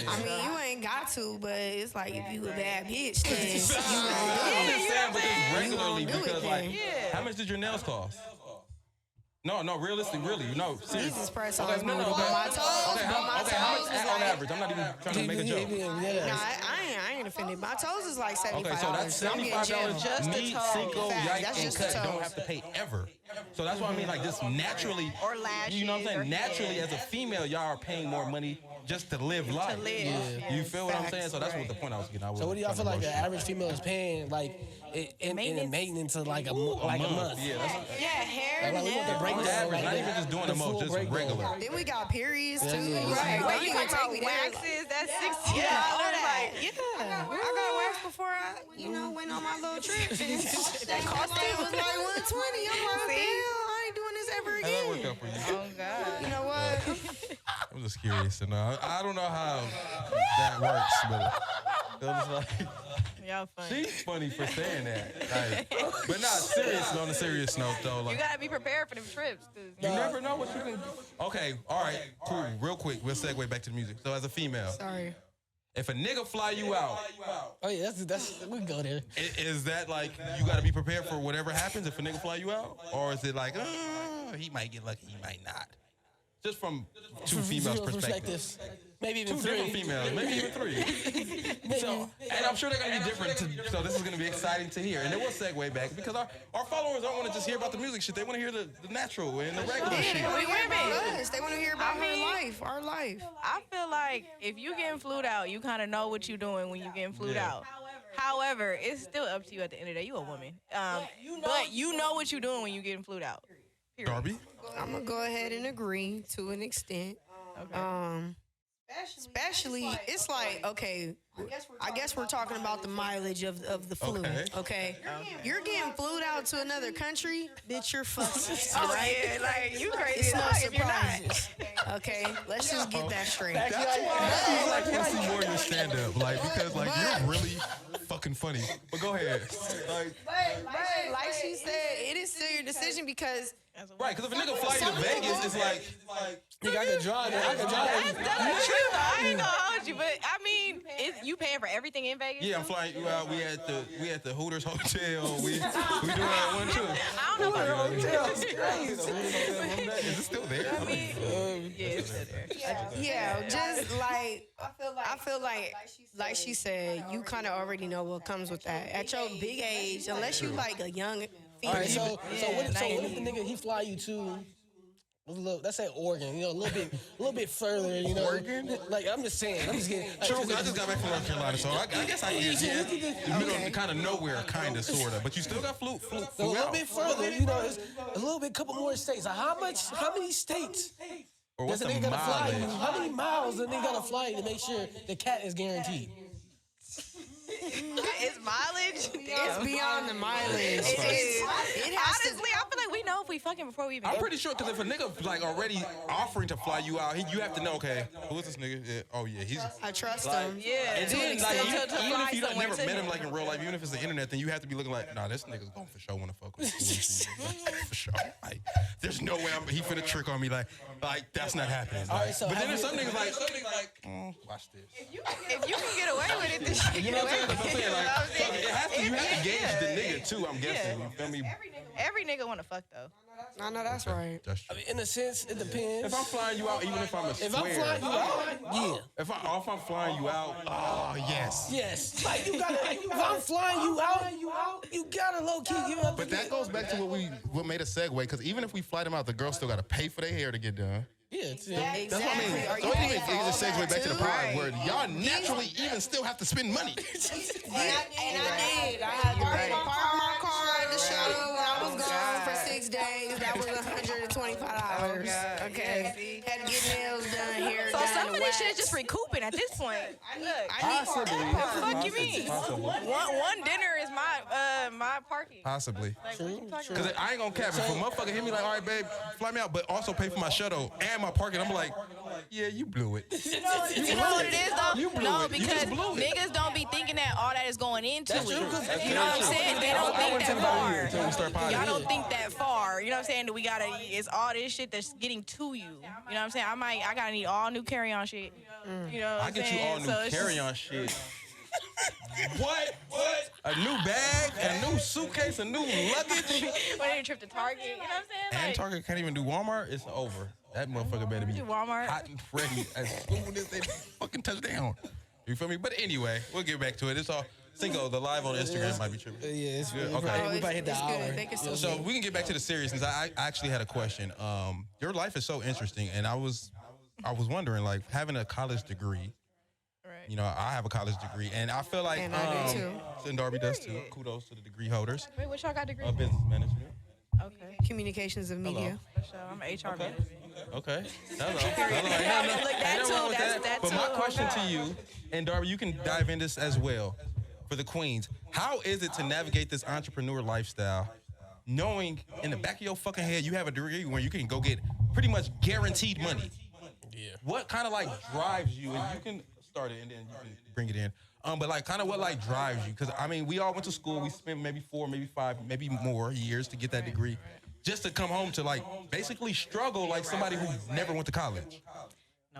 I mean, you ain't got to, but it's like if you a bad bitch, then I'm just saying, but just regularly because, like, how much did your nails cost? No, realistically, really, no, seriously. Jesus Christ, I was moving on my toes. Okay, how much on average? I'm not even trying to make a joke. Nah, I ain't offended. My toes is like $75. Okay, so that's $75. Me, Cinco, Yike, and Cut don't have to pay ever. So that's what I mean, like, just naturally, or lashes, you know what I'm saying? Naturally, as a female, y'all are paying more money just to live life. You feel what I'm saying? So that's what the point I was getting at. So what do y'all feel like the average female is paying, like, in maintenance of like a month? Yeah, hair, like, we want the breakdown. Average, not even just doing the most, just regular. Then we got periods too. Right. Wait, you talking about waxes? That's $60. Yeah, all that. Yeah. I got wax before I, went on my little trip. That cost was like $120. I'm like, damn, I ain't doing this ever How that again. work out for you? Oh, God. You know what? I'm just curious to know. I don't know how that works, but it was like, Y'all funny. she's funny for saying that. Like, but not serious. On a serious note, though, like, You gotta be prepared for them trips. you never know what you can. Okay, all right, cool. Real quick, we'll segue back to the music. So, as a female, Sorry. if a nigga fly you out, Oh yeah, that's we can go there. is that like you got to be prepared for whatever happens if a nigga fly you out, or is it like, he might get lucky, he might not? Just from two females' perspectives. Maybe even Two three. different females, maybe even three. So, and I'm sure they're gonna be different. So this is gonna be exciting to hear. And then we'll segue back because our followers don't want to just hear about the music shit. They want to hear the natural and the regular shit. They want to hear women. about us. They want to hear about our life. I feel like if you getting flued out, you kind of know what you're doing when you getting flued out. However, it's still up to you at the end of the day. You a woman. But you know what you're doing when you getting flued out. Period. Darby? I'm gonna go ahead and agree to an extent. Okay. Especially, it's like, okay, I guess we're talking about the mileage of the flu. Okay. You're getting flued out to another country, bitch, you're fucked. Right? Yeah, like you crazy It's as no fuck if you're not. surprises. Okay, let's just get that straight. That's why I like to see more of your stand up. Like, because like you're really fucking funny. But go ahead. Like, But like she said, it is still your decision because right, because if a nigga fly you to Vegas, it's like Nigga, I could drive there. I could drive there. That's true. I ain't gonna hold you, but I mean, you paying for everything in Vegas? yeah, I'm flying you out. We at the Hooters Hotel. We doing that one too. I don't know about the Is it still there? I mean, Yeah, it's still there. Yeah, just like I feel like she said, you kind of already know what comes with that. At your big age, unless you like a young All right, female. so what if the nigga he fly you to? Let's say Oregon, a little bit further, Oregon? Like I'm just saying, I'm just getting. True, I just got back from North Carolina, so I guess I get the middle, kind of nowhere, kind of, sort of. But you still got flew a little out. bit further, it's a little bit, couple more states. Like how many states Or does what's the the nigga gotta fly you? mileage? How many miles does the nigga gotta fly you to make sure the cat is guaranteed? It's mileage. It's beyond the mileage. It is. It has to. Honestly, I feel like we know if we fucking before we even. I'm pretty sure, because if a nigga like already offering to fly you out, you have to know, okay, who is this nigga? Yeah, oh yeah, he's. I trust him. Yeah. And to then, an like, extent, to even fly if you somewhere never to met him him. like in real life, even if it's the internet, then you have to be looking like, nah, this nigga's going for sure want to fuck with me. For sure. Like, there's no way he finna trick on me. Like that's not happening. All right, so but then have there's you- some niggas like, watch this. If you can get away with it, then shit, You get know away what I'm with saying? it. Like, I'm saying? you have to gauge the nigga too. I'm guessing. You feel me? Every nigga want to fuck though. I know that's right. That's I true. mean, in a sense, it depends. If I'm flying you out, even if I'm a If square. I'm flying you out, yeah. If I'm flying you out, oh yes. Yes. Like you gotta. If I'm flying you out, you gotta low key give up. But that goes back to what made a segue, because even if we fly them out, the girls still got to pay for their hair to get done. Yeah. That's what I mean. Are So you it paying even for it all just segues that back to the too? pod Right. where y'all naturally even still have to spend money. And I did. I had to park my car at the shuttle when I was gone for 6 days. That was $125. Okay. Had to get nails done, hair So done, some of this wax. shit is just recouping at this point. Look, Possibly. fuck you mean? One dinner is my parking. Possibly. Like, what you talking Cause about? I ain't gonna cap it. If a motherfucker hit me like, all right, babe, fly me out, but also pay for my shuttle and my parking, I'm like, yeah, you blew it. You know what it is though? You blew No, it. You because just blew it. niggas don't be thinking that all that is going into That's it. true, 'cause You know what I'm saying? They don't think that far. Until we start Y'all potting. don't think that far. You know what I'm saying? It's all this shit that's getting to you. You know what I'm saying? I gotta need all new carry-on shit. You know what I I'm get you saying? all new So it's just- carry-on shit. What? A new bag, a new suitcase, a new luggage. When you trip to Target, you know what I'm saying? And Target can't even do Walmart. It's over. That motherfucker better be Do Walmart. hot and ready as soon as they fucking touch down. You feel me? But anyway, we'll get back to it. It's all Cinco, the live on Instagram might be tripping. Yeah, it's Good, good. okay. We about to hit the It's hour. good. They can still So we can get back to the seriousness. I actually had a question. Your life is so interesting, and I was wondering, like, having a college degree. Right. You know, I have a college degree, and I feel like And I do too. And Darby does too. Kudos to the degree holders. Wait, what y'all got degree? Business management. Okay. Communications of media. For sure. I'm an HR manager. Okay. Hello. Look, that Ain't no wrong with too. That But too. my question to you, and Darby, you can dive in this as well, for the queens. How is it to navigate this entrepreneur lifestyle, knowing in the back of your fucking head you have a degree where you can go get pretty much guaranteed money? Yeah. What kind of like drives you? And you can start it and then you can bring it in. But like kind of what like drives you? Because I mean, we all went to school. We spent maybe 4, maybe 5, maybe more years to get that degree, just to come home to like basically struggle like somebody who never went to college,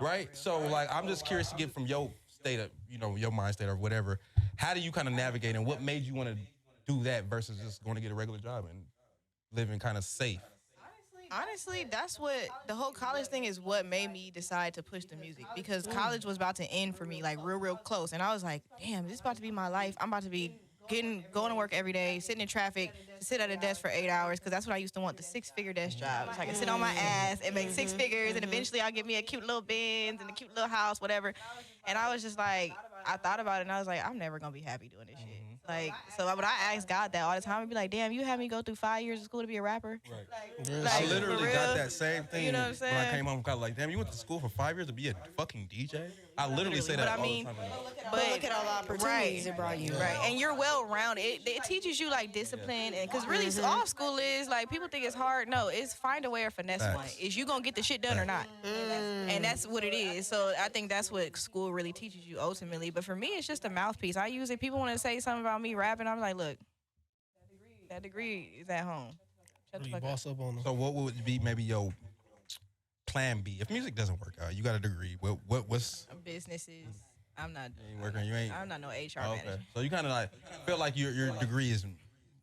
right? So like I'm just curious to get from your state of your mind state or whatever. How do you kind of navigate, and what made you want to do that versus just going to get a regular job and living kind of safe? Honestly, that's what the whole college thing is. What made me decide to push the music, because college was about to end for me, like real close, and I was like, damn, this is about to be my life. I'm about to be going to work every day, sitting in traffic, to sit at a desk for 8 hours, because that's what I used to want, the 6-figure desk job. So I can sit on my ass and make 6 figures, and eventually I'll get me a cute little Benz and a cute little house, whatever. And I was just like, I thought about it, and I was like, I'm never gonna be happy doing this shit. Like, so but I ask God that all the time. I'd be like, damn, you had me go through 5 years of school to be a rapper? Real Like, I shit. literally for real? got that same thing You know what I'm when I saying? came home from college. Like, damn, you went to school for 5 years to be a fucking DJ? I literally say But that I mean, all the time. But look at all the opportunities it brought you. Right, and you're well-rounded. It teaches you, like, discipline, and because really, all school is, like, people think it's hard. No, it's find a way or finesse Facts. one. Is you gonna get the shit done or not? And that's what it is. So I think that's what school really teaches you ultimately. But for me, it's just a mouthpiece. I use it. People want to say something about me rapping. I'm like, look, that degree is at home. Shut the You fuck up. boss up on them. So what would be maybe your plan B if music doesn't work out? You got a degree. What's Businesses. I'm not. you ain't working? You ain't. I'm not no HR Oh, manager. okay. So you kind of like feel like your degree is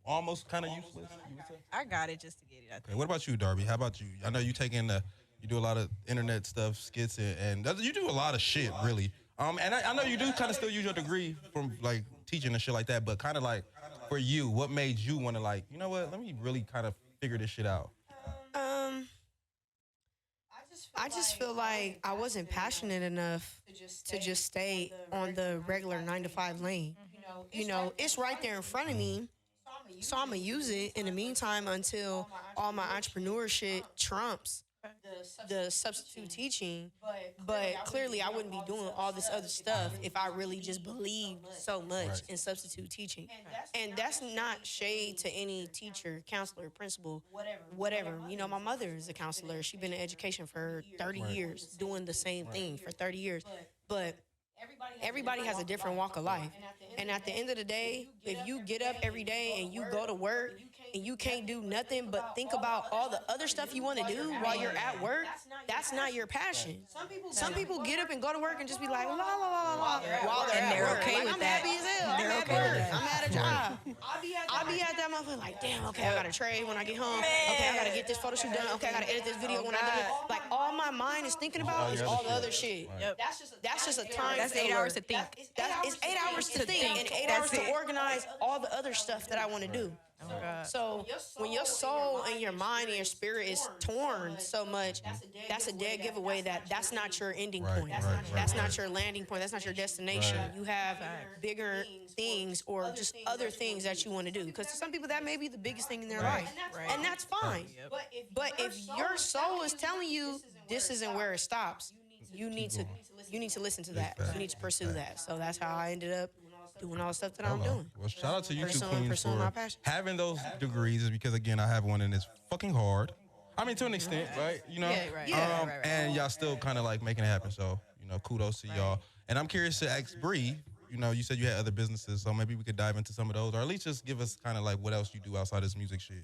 almost kind of useless. You would say? I got it just to get it. I Okay. think. What about you, Darby? How about you? I know you taking the You do a lot of internet stuff, skits, and you do a lot of shit, really. And I know you do kind of still use your degree from like teaching and shit like that, but kind of like for you, what made you want to like, you know what? Let me really kind of figure this shit out. Um, I just feel like I wasn't passionate enough to just stay on the regular 9 to 5 lane. You know, it's right there in front of me. So I'm gonna use it in the meantime until all my entrepreneur shit trumps the substitute teaching. But clearly I wouldn't be doing all this other stuff if I really just believed so much in substitute teaching. And that's not shade to any teacher, counselor, principal, whatever. You know, my mother is a counselor. She's been in education for 30 years, doing the same thing for 30 years. But everybody has a different walk of life. And at the end of the day, if you get up every day and you go to work and you can't do nothing but think about all the other stuff you want to do while you're at work, that's not your passion. Some people get up and go to work and just be like, la, la, la, la, la, while they're And at they're work. okay Like, with I'm that. happy as hell. I'm at work. I'm at a job. I'll be at that motherfucker like, damn, okay, I got to trade when I get home. Okay, I got to get this photo shoot done. Okay, I got to edit this video when I do it. Like, all my mind is thinking about is all the other shit. Yep. That's just a time That's 8 filler. hours to think. It's 8 hours to think and 8 hours to organize all the other stuff that I want to do. Oh my God. So when your soul and your mind and your spirit is torn so much, that's a dead giveaway that that's not your ending point. That's not your landing point. That's not your destination. You have bigger things or just other things that you want to do. Because to some people that may be the biggest thing in their life. And that's fine. But if your soul is telling you this isn't where it stops, you need to listen to that. You need to pursue that. So that's how I ended up doing all the stuff that I'm doing. Well, shout out to you two Pursuing queens my for passion. having those degrees. Is because again, I have one and it's fucking hard. I mean, to an extent, right? You know, Yeah, right. Yeah. And y'all still kind of like making it happen. So you know, kudos to y'all. And I'm curious to ask Bree. You know, you said you had other businesses, so maybe we could dive into some of those, or at least just give us kind of like what else you do outside this music shit.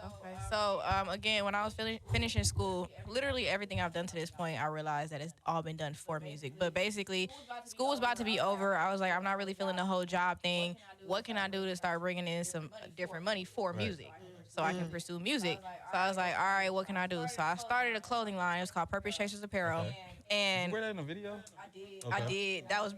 Okay. So again, when I was finishing school, literally everything I've done to this point, I realized that it's all been done for music. But basically, school was about to be over. I was like, I'm not really feeling the whole job thing. What can I do to start bringing in some different money for music, so I can pursue music? So I was like, all right, what can I do? So I started a clothing line. It's called Purpose Chasers Apparel. And You wear that in a video? I did. That was,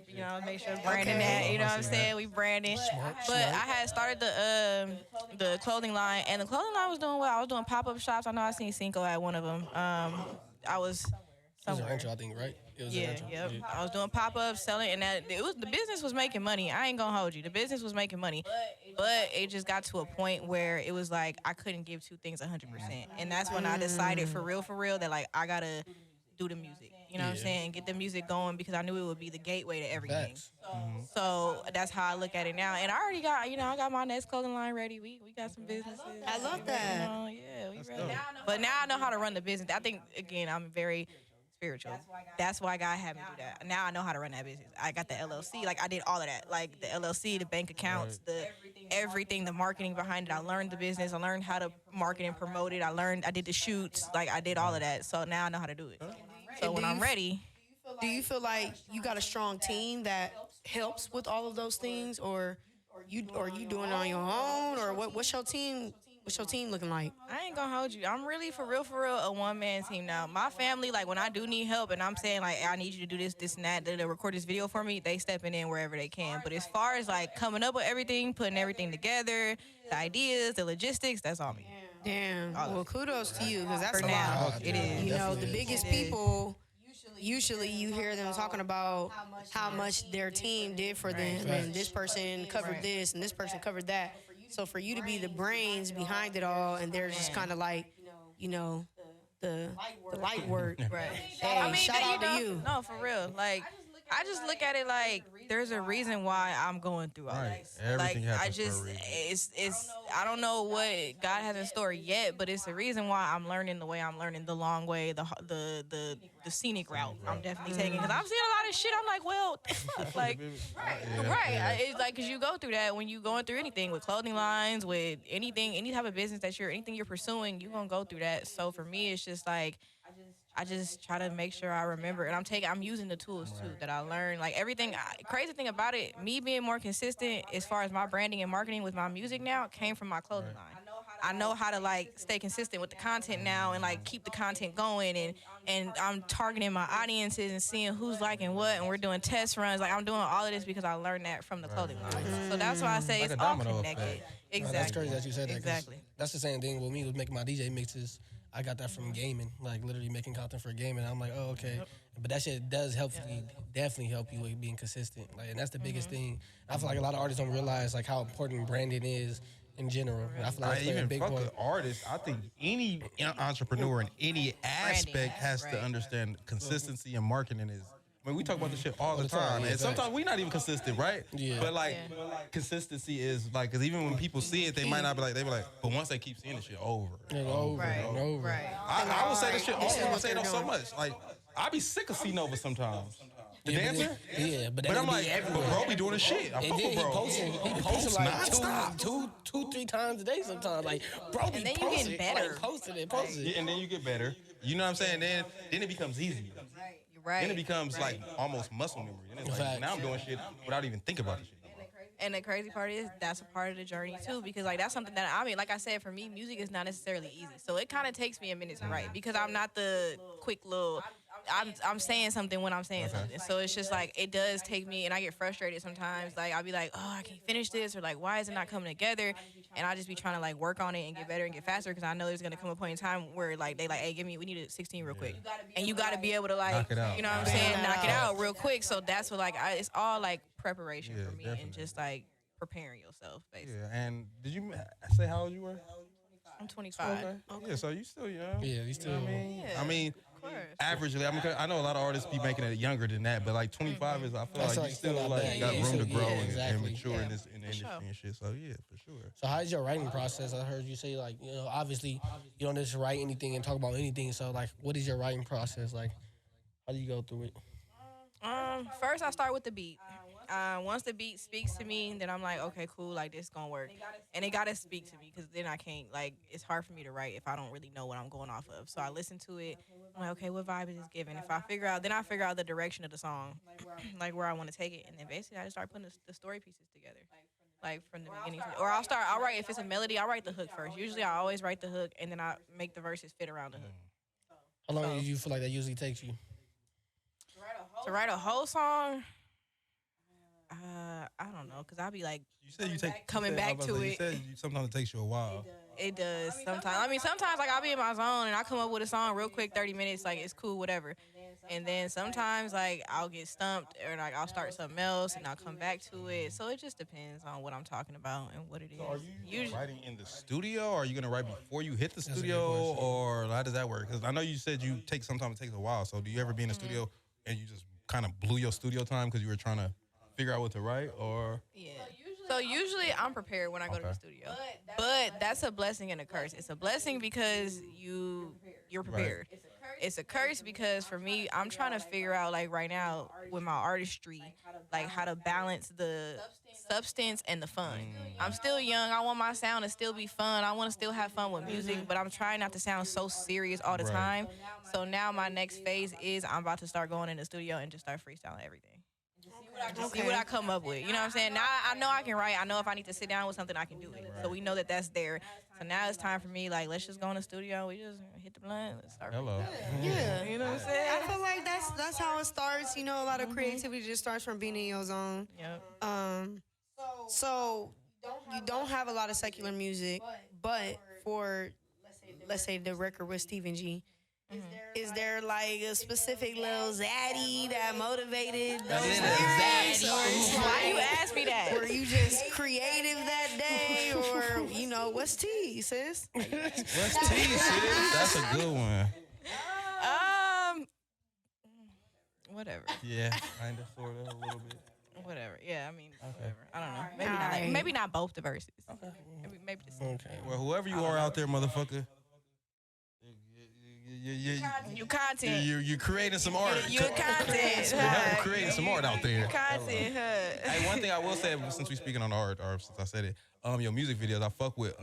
make sure branding that. You know what I'm saying? We branding. But I had started the clothing line, and the clothing line was doing well. I was doing pop-up shops. I know I seen Cinco at one of them. I was It was an somewhere. intro, I think, right? It was an Yeah, intro. yep. I was doing pop-ups, selling, and the business was making money. I ain't gonna hold you. The business was making money, but it just got to a point where it was like I couldn't give two things 100%, and that's when I decided for real that like I gotta do the music. You know what I'm saying? Get the music going because I knew it would be the gateway to everything. Facts. So that's how I look at it now. And I already got, I got my next clothing line ready. We got some businesses. I love that. Yeah, we ready. But now I know how to run the business. I think, again, I'm very spiritual. That's why God had me do that. Now I know how to run that business. I got the LLC. Like, I did all of that. Like, the LLC, the bank accounts, everything, the marketing behind it. I learned the business. I learned how to market and promote it. I did the shoots. Like, I did all of that. So now I know how to do it. So when I'm ready. Do you feel like you got a strong team that helps with all of those things, or you doing it on your own, or what's your team looking like? I ain't gonna hold you. I'm really, for real, a one-man team now. My family, like, when I do need help and I'm saying, like, I need you to do this, and that, to record this video for me, they stepping in wherever they can. But as far as, like, coming up with everything, putting everything together, the ideas, the logistics, that's all me. Damn. Well, kudos to you, because that's For a now, lot. it is. You know, the biggest people, usually you hear them talking about how much their team did for them, and this person covered this, and this person covered that. So for you to be the brains behind it all, and they're just kind of like, the light work. Right. Hey, shout out to you. No, for real. Like, I just look at it like there's a reason why I'm going through all this. Everything Like, happens for a reason. it's I don't know what God has in store yet, but it's the reason why I'm learning the way I'm learning, the long way, the scenic route I'm definitely taking. Because I'm seeing a lot of shit. I'm like, well, like, right. It's like, because you go through that when you going through anything with clothing lines, with anything, any type of business anything you're pursuing, you're going to go through that. So for me, it's just like, I just try to make sure I remember, and I'm using the tools too that I learned. Like, everything, crazy thing about it, me being more consistent as far as my branding and marketing with my music now came from my clothing line. I know how to like stay consistent with the content now and like keep the content going and I'm targeting my audiences and seeing who's liking what, and we're doing test runs. Like I'm doing all of this because I learned that from the clothing line. So that's why I say Like it's a all domino connected. effect. Exactly. That's crazy that you said that. 'cause Exactly. That's the same thing with me with making my DJ mixes. I got that from gaming, like literally making content for gaming. I'm like, oh, okay. But that shit does definitely help you with being consistent. Like, and that's the biggest thing. I feel like a lot of artists don't realize like how important branding is in general. And I feel like I that's playing a even big fuck part. with artists. I think any entrepreneur in any aspect has to right. understand consistency and marketing is. I mean, we talk about this shit all the time, yeah, and sometimes we not even consistent, right? Yeah. But like, consistency is like, because even when people see it, they might not be like, they be like, but once they keep seeing the shit over, And over Right. and over. Right. I would say this shit all This the is time. I what say they're it so doing. much. Like, I be sick of C-Nova sometimes. The Yeah, but dancer? then- yeah, but But I'm be like, everywhere. but bro be doing the shit. I And fuck then with he bro. posting like nonstop. two, 3 times a day sometimes. Like, bro, be And then you posting, get better. like, posting it. Yeah, and then you get better. You know what I'm saying? Then it becomes easier. You're right. Then it becomes like almost muscle memory. And it's like, Facts. now I'm doing shit without even thinking about the shit. And the crazy part is that's a part of the journey too, because like that's something that I mean, like I said, for me, music is not necessarily easy. So it kind of takes me a minute to write because I'm not the quick little. I'm saying something when I'm saying something. So it's just like it does take me, and I get frustrated sometimes. Like I'll be like, oh, I can't finish this, or like, why is it not coming together? And I just be trying to like work on it and get better and get faster because I know there's gonna come a point in time where like they like, hey, we need a 16 real quick, and you got to be able to like, Knock it out. you know what I'm saying, knock it out real quick. So that's what like it's all like preparation Yeah, for me definitely. and just like preparing yourself basically. Yeah, and did you say how old you were? I'm 25. Yeah, so you still young. Yeah, you still. Yeah. I mean, Of course. averagely, I know a lot of artists be making it younger than that, but like 25 is, I feel That's like like you still still not like bad. got Yeah, room to still- grow yeah, and exactly. mature in Yeah, this in the industry sure. and shit. So yeah, for sure. So how's your writing process? I heard you say like, you know, obviously you don't just write anything and talk about anything. So like, what is your writing process like? How do you go through it? First I start with the beat. Once the beat speaks to me, then I'm like, okay, cool, like this gonna work. And it gotta speak to me because then I can't like it's hard for me to write if I don't really know what I'm going off of. So I listen to it. I'm like, okay, what vibe is this giving? If I figure out the direction of the song, like where I want to take it, and then basically I just start putting the story pieces together. Like from the beginning, or I'll write if it's a melody, I'll write the hook first. Usually I always write the hook and then I make the verses fit around the hook. How long do you feel like that usually takes you? To write a whole song, I don't know, cause I'll be like, You said you take Coming you said- I back was to about say, it. You said sometimes it takes you a while. it does sometimes. I mean, sometimes like I'll be in my zone and I come up with a song real quick, 30 minutes, like it's cool, whatever. And then sometimes like I'll get stumped or like I'll start something else and I'll come back to it. So it just depends on what I'm talking about and what it is. Are you Usually, writing in the studio, or are you gonna write before you hit the a good studio, question. or how does that work? Because I know you said you take sometimes it takes a while. So do you ever be in the studio and you just kind of blew your studio time because you were trying to figure out what to write, or yeah. So usually I'm prepared when I go to the studio, but that's a blessing and a curse. It's a blessing because you're prepared. It's a curse because for me, I'm trying to figure out like right now with my artistry, like how to balance the substance and the fun. I'm still young. I want my sound to still be fun. I want to still have fun with music, but I'm trying not to sound so serious all the Right. time. So now my next phase is I'm about to start going in the studio and just start freestyling everything. Just see what I come up with. You know what I'm saying? Now I know I can write. I know if I need to sit down with something, I can do it. So we know that that's there. So now it's time for me, like, let's just go in the studio. We just hit the blunt. Let's start. hello? Yeah. You know what I'm saying? I feel like that's how it starts. You know, a lot of creativity just starts from being in your zone. Yep. So you don't have a lot of secular music, but for let's say the record with Stephen G. Is there like a specific little zaddy that motivated those lyrics? Or it's Why you like, ask me that? were you just creative that day, or you know, what's tea, sis? What's T, sis? That's a good one. Whatever. Yeah, kind of, sort of, a little bit. Whatever. Yeah, I mean, whatever. I don't know. Alright. Maybe not both the verses. Maybe the same. Okay. Well, whoever you are out there, motherfucker, You content. you creating some art. You content. You're huh? creating some art out there. Content. huh? Hey, one thing I will say, since we speaking on art, or since I said it, your music videos. I fuck with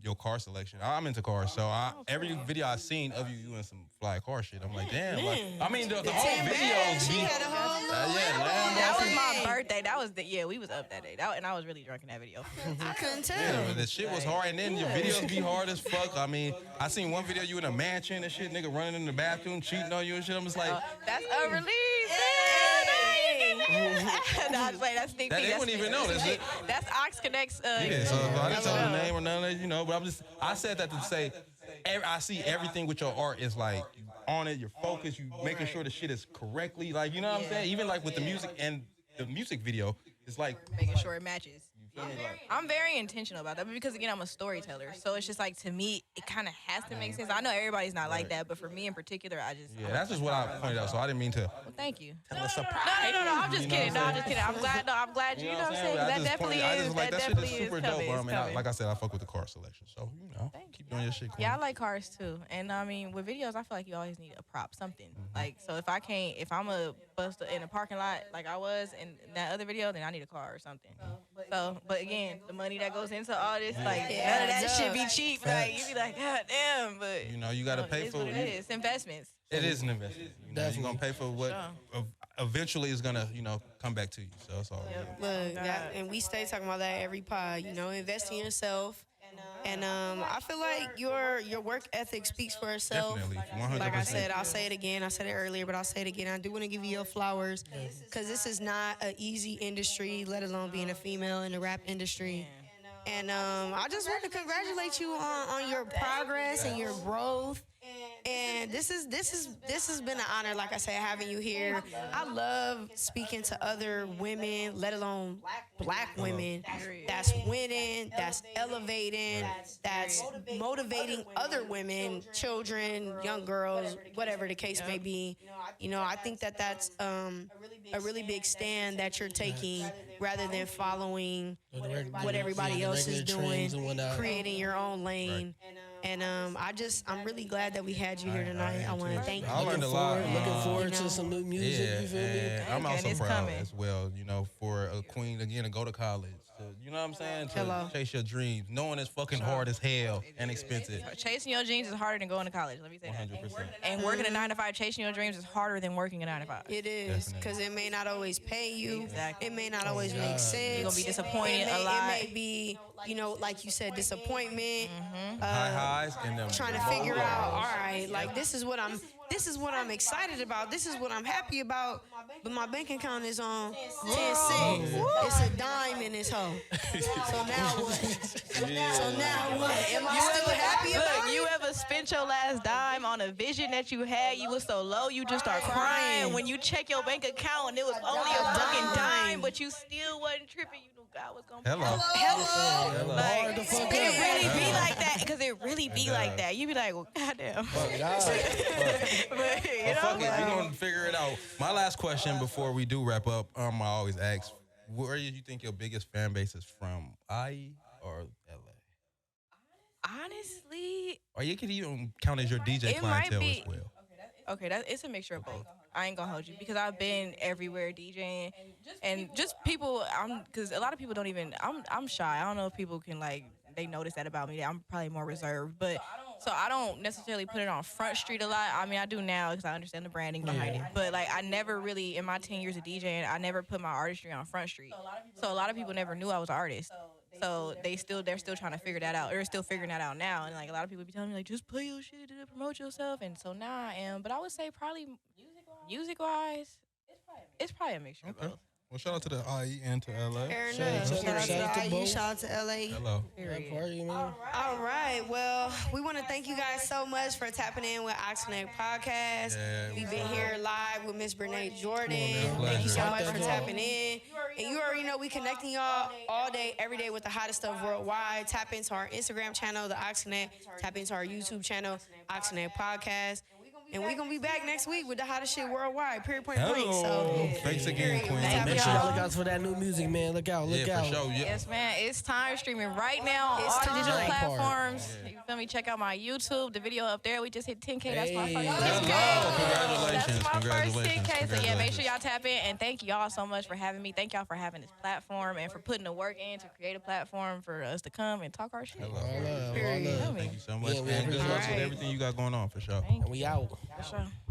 your car selection. I'm into cars, so every video I seen of you in some fly car shit, I'm like, damn. Like, I mean, the whole videos. She had a whole That was my birthday. That was we was up that day. And I was really drunk in that video. I couldn't tell. Yeah, the shit was hard, and then your videos be hard as fuck. I mean, I seen one video you in a mansion and shit, nigga running in the bathroom, cheating on you and shit. I'm just like, That's unreleased. No, I'm just like, that's sneak that peek. they That's wouldn't even know. That's TheAuxConnect's. Yeah, so if I didn't tell the name or none of that, but I said that to say, I see everything with your art is like you on it, you're focused, you making sure the shit is correctly, like, you know what I'm saying? Even like with the music and the music video, it's like making sure it matches. I'm very intentional about that because, again, I'm a storyteller. So it's just like, to me, it kind of has to make sense. I know everybody's not like that, but for me in particular, that's just what I pointed out. So I didn't mean to. Well, thank you. Tell us a surprise. No, I'm just kidding. No, I'm just kidding. I'm glad you know what I'm saying? 'Cause that definitely is. That definitely is super coming. dope. I mean, coming. like I said, I fuck with the car selection. So, keep doing your shit. Queen. Yeah, I like cars too. And I mean, with videos, I feel like you always need a prop, something. Like, so if I'm a bust in a parking lot like I was in that other video, then I need a car or something. So, but again, the money that goes into all this, like, none of that shit be cheap. Like, you be like, God damn, but you gotta pay for it. It's investments. It is an investment. You're gonna pay for what eventually is gonna, come back to you. So that's all. Look, and we stay talking about that every pod. Invest in yourself. And I feel like your work ethic speaks for itself. Definitely, 100%. Like I said, I'll say it again. I said it earlier, but I'll say it again. I do want to give you your flowers because this is not an easy industry, let alone being a female in the rap industry. And I just want to congratulate you on your progress and your growth. And this has been an honor, like I said, having you here. I love speaking to other women, let alone black women, that's winning, that's elevating, that's motivating other women, children, young girls, whatever the case may be. I think that's a really big stand that you're taking rather than following what everybody else is doing, creating your own lane. And I'm really glad that we had you here tonight. I want to thank you. I learned a lot. Looking forward to some new music. You feel me? I'm also proud coming. as well. For a queen again to go to college. You know what I'm saying? To chase your dreams, knowing it's fucking hard as hell and expensive. Chasing your dreams is harder than going to college. Let me say that. 100%. And working a 9-to-5, chasing your dreams is harder than working a 9-to-5. It is, because it may not always pay you. Exactly. It may not always make sense. You're gonna be disappointed a lot. It may be, like you said, disappointment. High highs and them. Trying to figure out, all right, like this is what I'm excited about. This is what I'm happy about. But my bank account is on 10 cents. It's a dime in this hoe. So now what? So now what? Am I still happy about it? You ever spent your last dime on a vision that you had? You was so low, you just start crying. When you check your bank account and it was only a fucking dime, but you still wasn't tripping. You knew God was gonna. Hello. Like, it really be like that, because it really be like that. You be like, well, goddamn. But, Fuck it, we gonna figure it out. My last question before we do wrap up, I always ask, where do you think your biggest fan base is from, IE or LA? Honestly, Or you could even count as your DJ it might clientele be. as well. Okay, it's a mixture of both. I ain't gonna hold you because I've been everywhere DJing, and just people. Because a lot of people don't even. I'm shy. I don't know if people can they notice that about me. I'm probably more reserved, but so I don't necessarily put it on Front Street a lot. I mean, I do now because I understand the branding behind it. But I never really, in my 10 years of DJing, I never put my artistry on Front Street. So a lot of people never knew I was an artist. So they're still trying to figure that out. They're still figuring that out now. And a lot of people be telling me just play your shit to promote yourself. And so now I am. But I would say probably music wise, it's probably a mixture of both. Well, shout out to the IE and to LA. Fair enough. Shout out to IE. Shout out to LA. Hello. Party, man. All right. Well, we want to thank you guys so much for tapping in with TheAuxConnect podcast. Yeah, We've been here live with Miss Brenea Jordan. man. Thank you so Pleasure. much for tapping in. And you already know we connecting y'all all day, every day with the hottest stuff worldwide. Tap into our Instagram channel, TheAuxConnect. Tap into our YouTube channel, TheAuxConnect podcast. And we're gonna be back next week with the hottest shit worldwide. Period. Point blank. Hello. So Thanks again, Queen. Thank Make y'all. sure y'all look out for that new music, man. Look out, look Yeah, out. for sure. Yeah. Yes, man. It's time streaming right now on It's all time. digital That part. platforms. You feel me? Check out my YouTube. The video up there. We just hit 10K. That's my Hey. first Hello. 10K. Congratulations. That's my first Congratulations. 10K. So yeah, make sure Congratulations. y'all tap in. And thank y'all so much for having me. Thank y'all for having this platform and for putting the work in to create a platform for us to come and talk our shit. All love, all Period. love. Thank you so much, Yeah, we man. Good luck appreciate with it. everything you got going on, for sure. Thank And we out. you. For sure.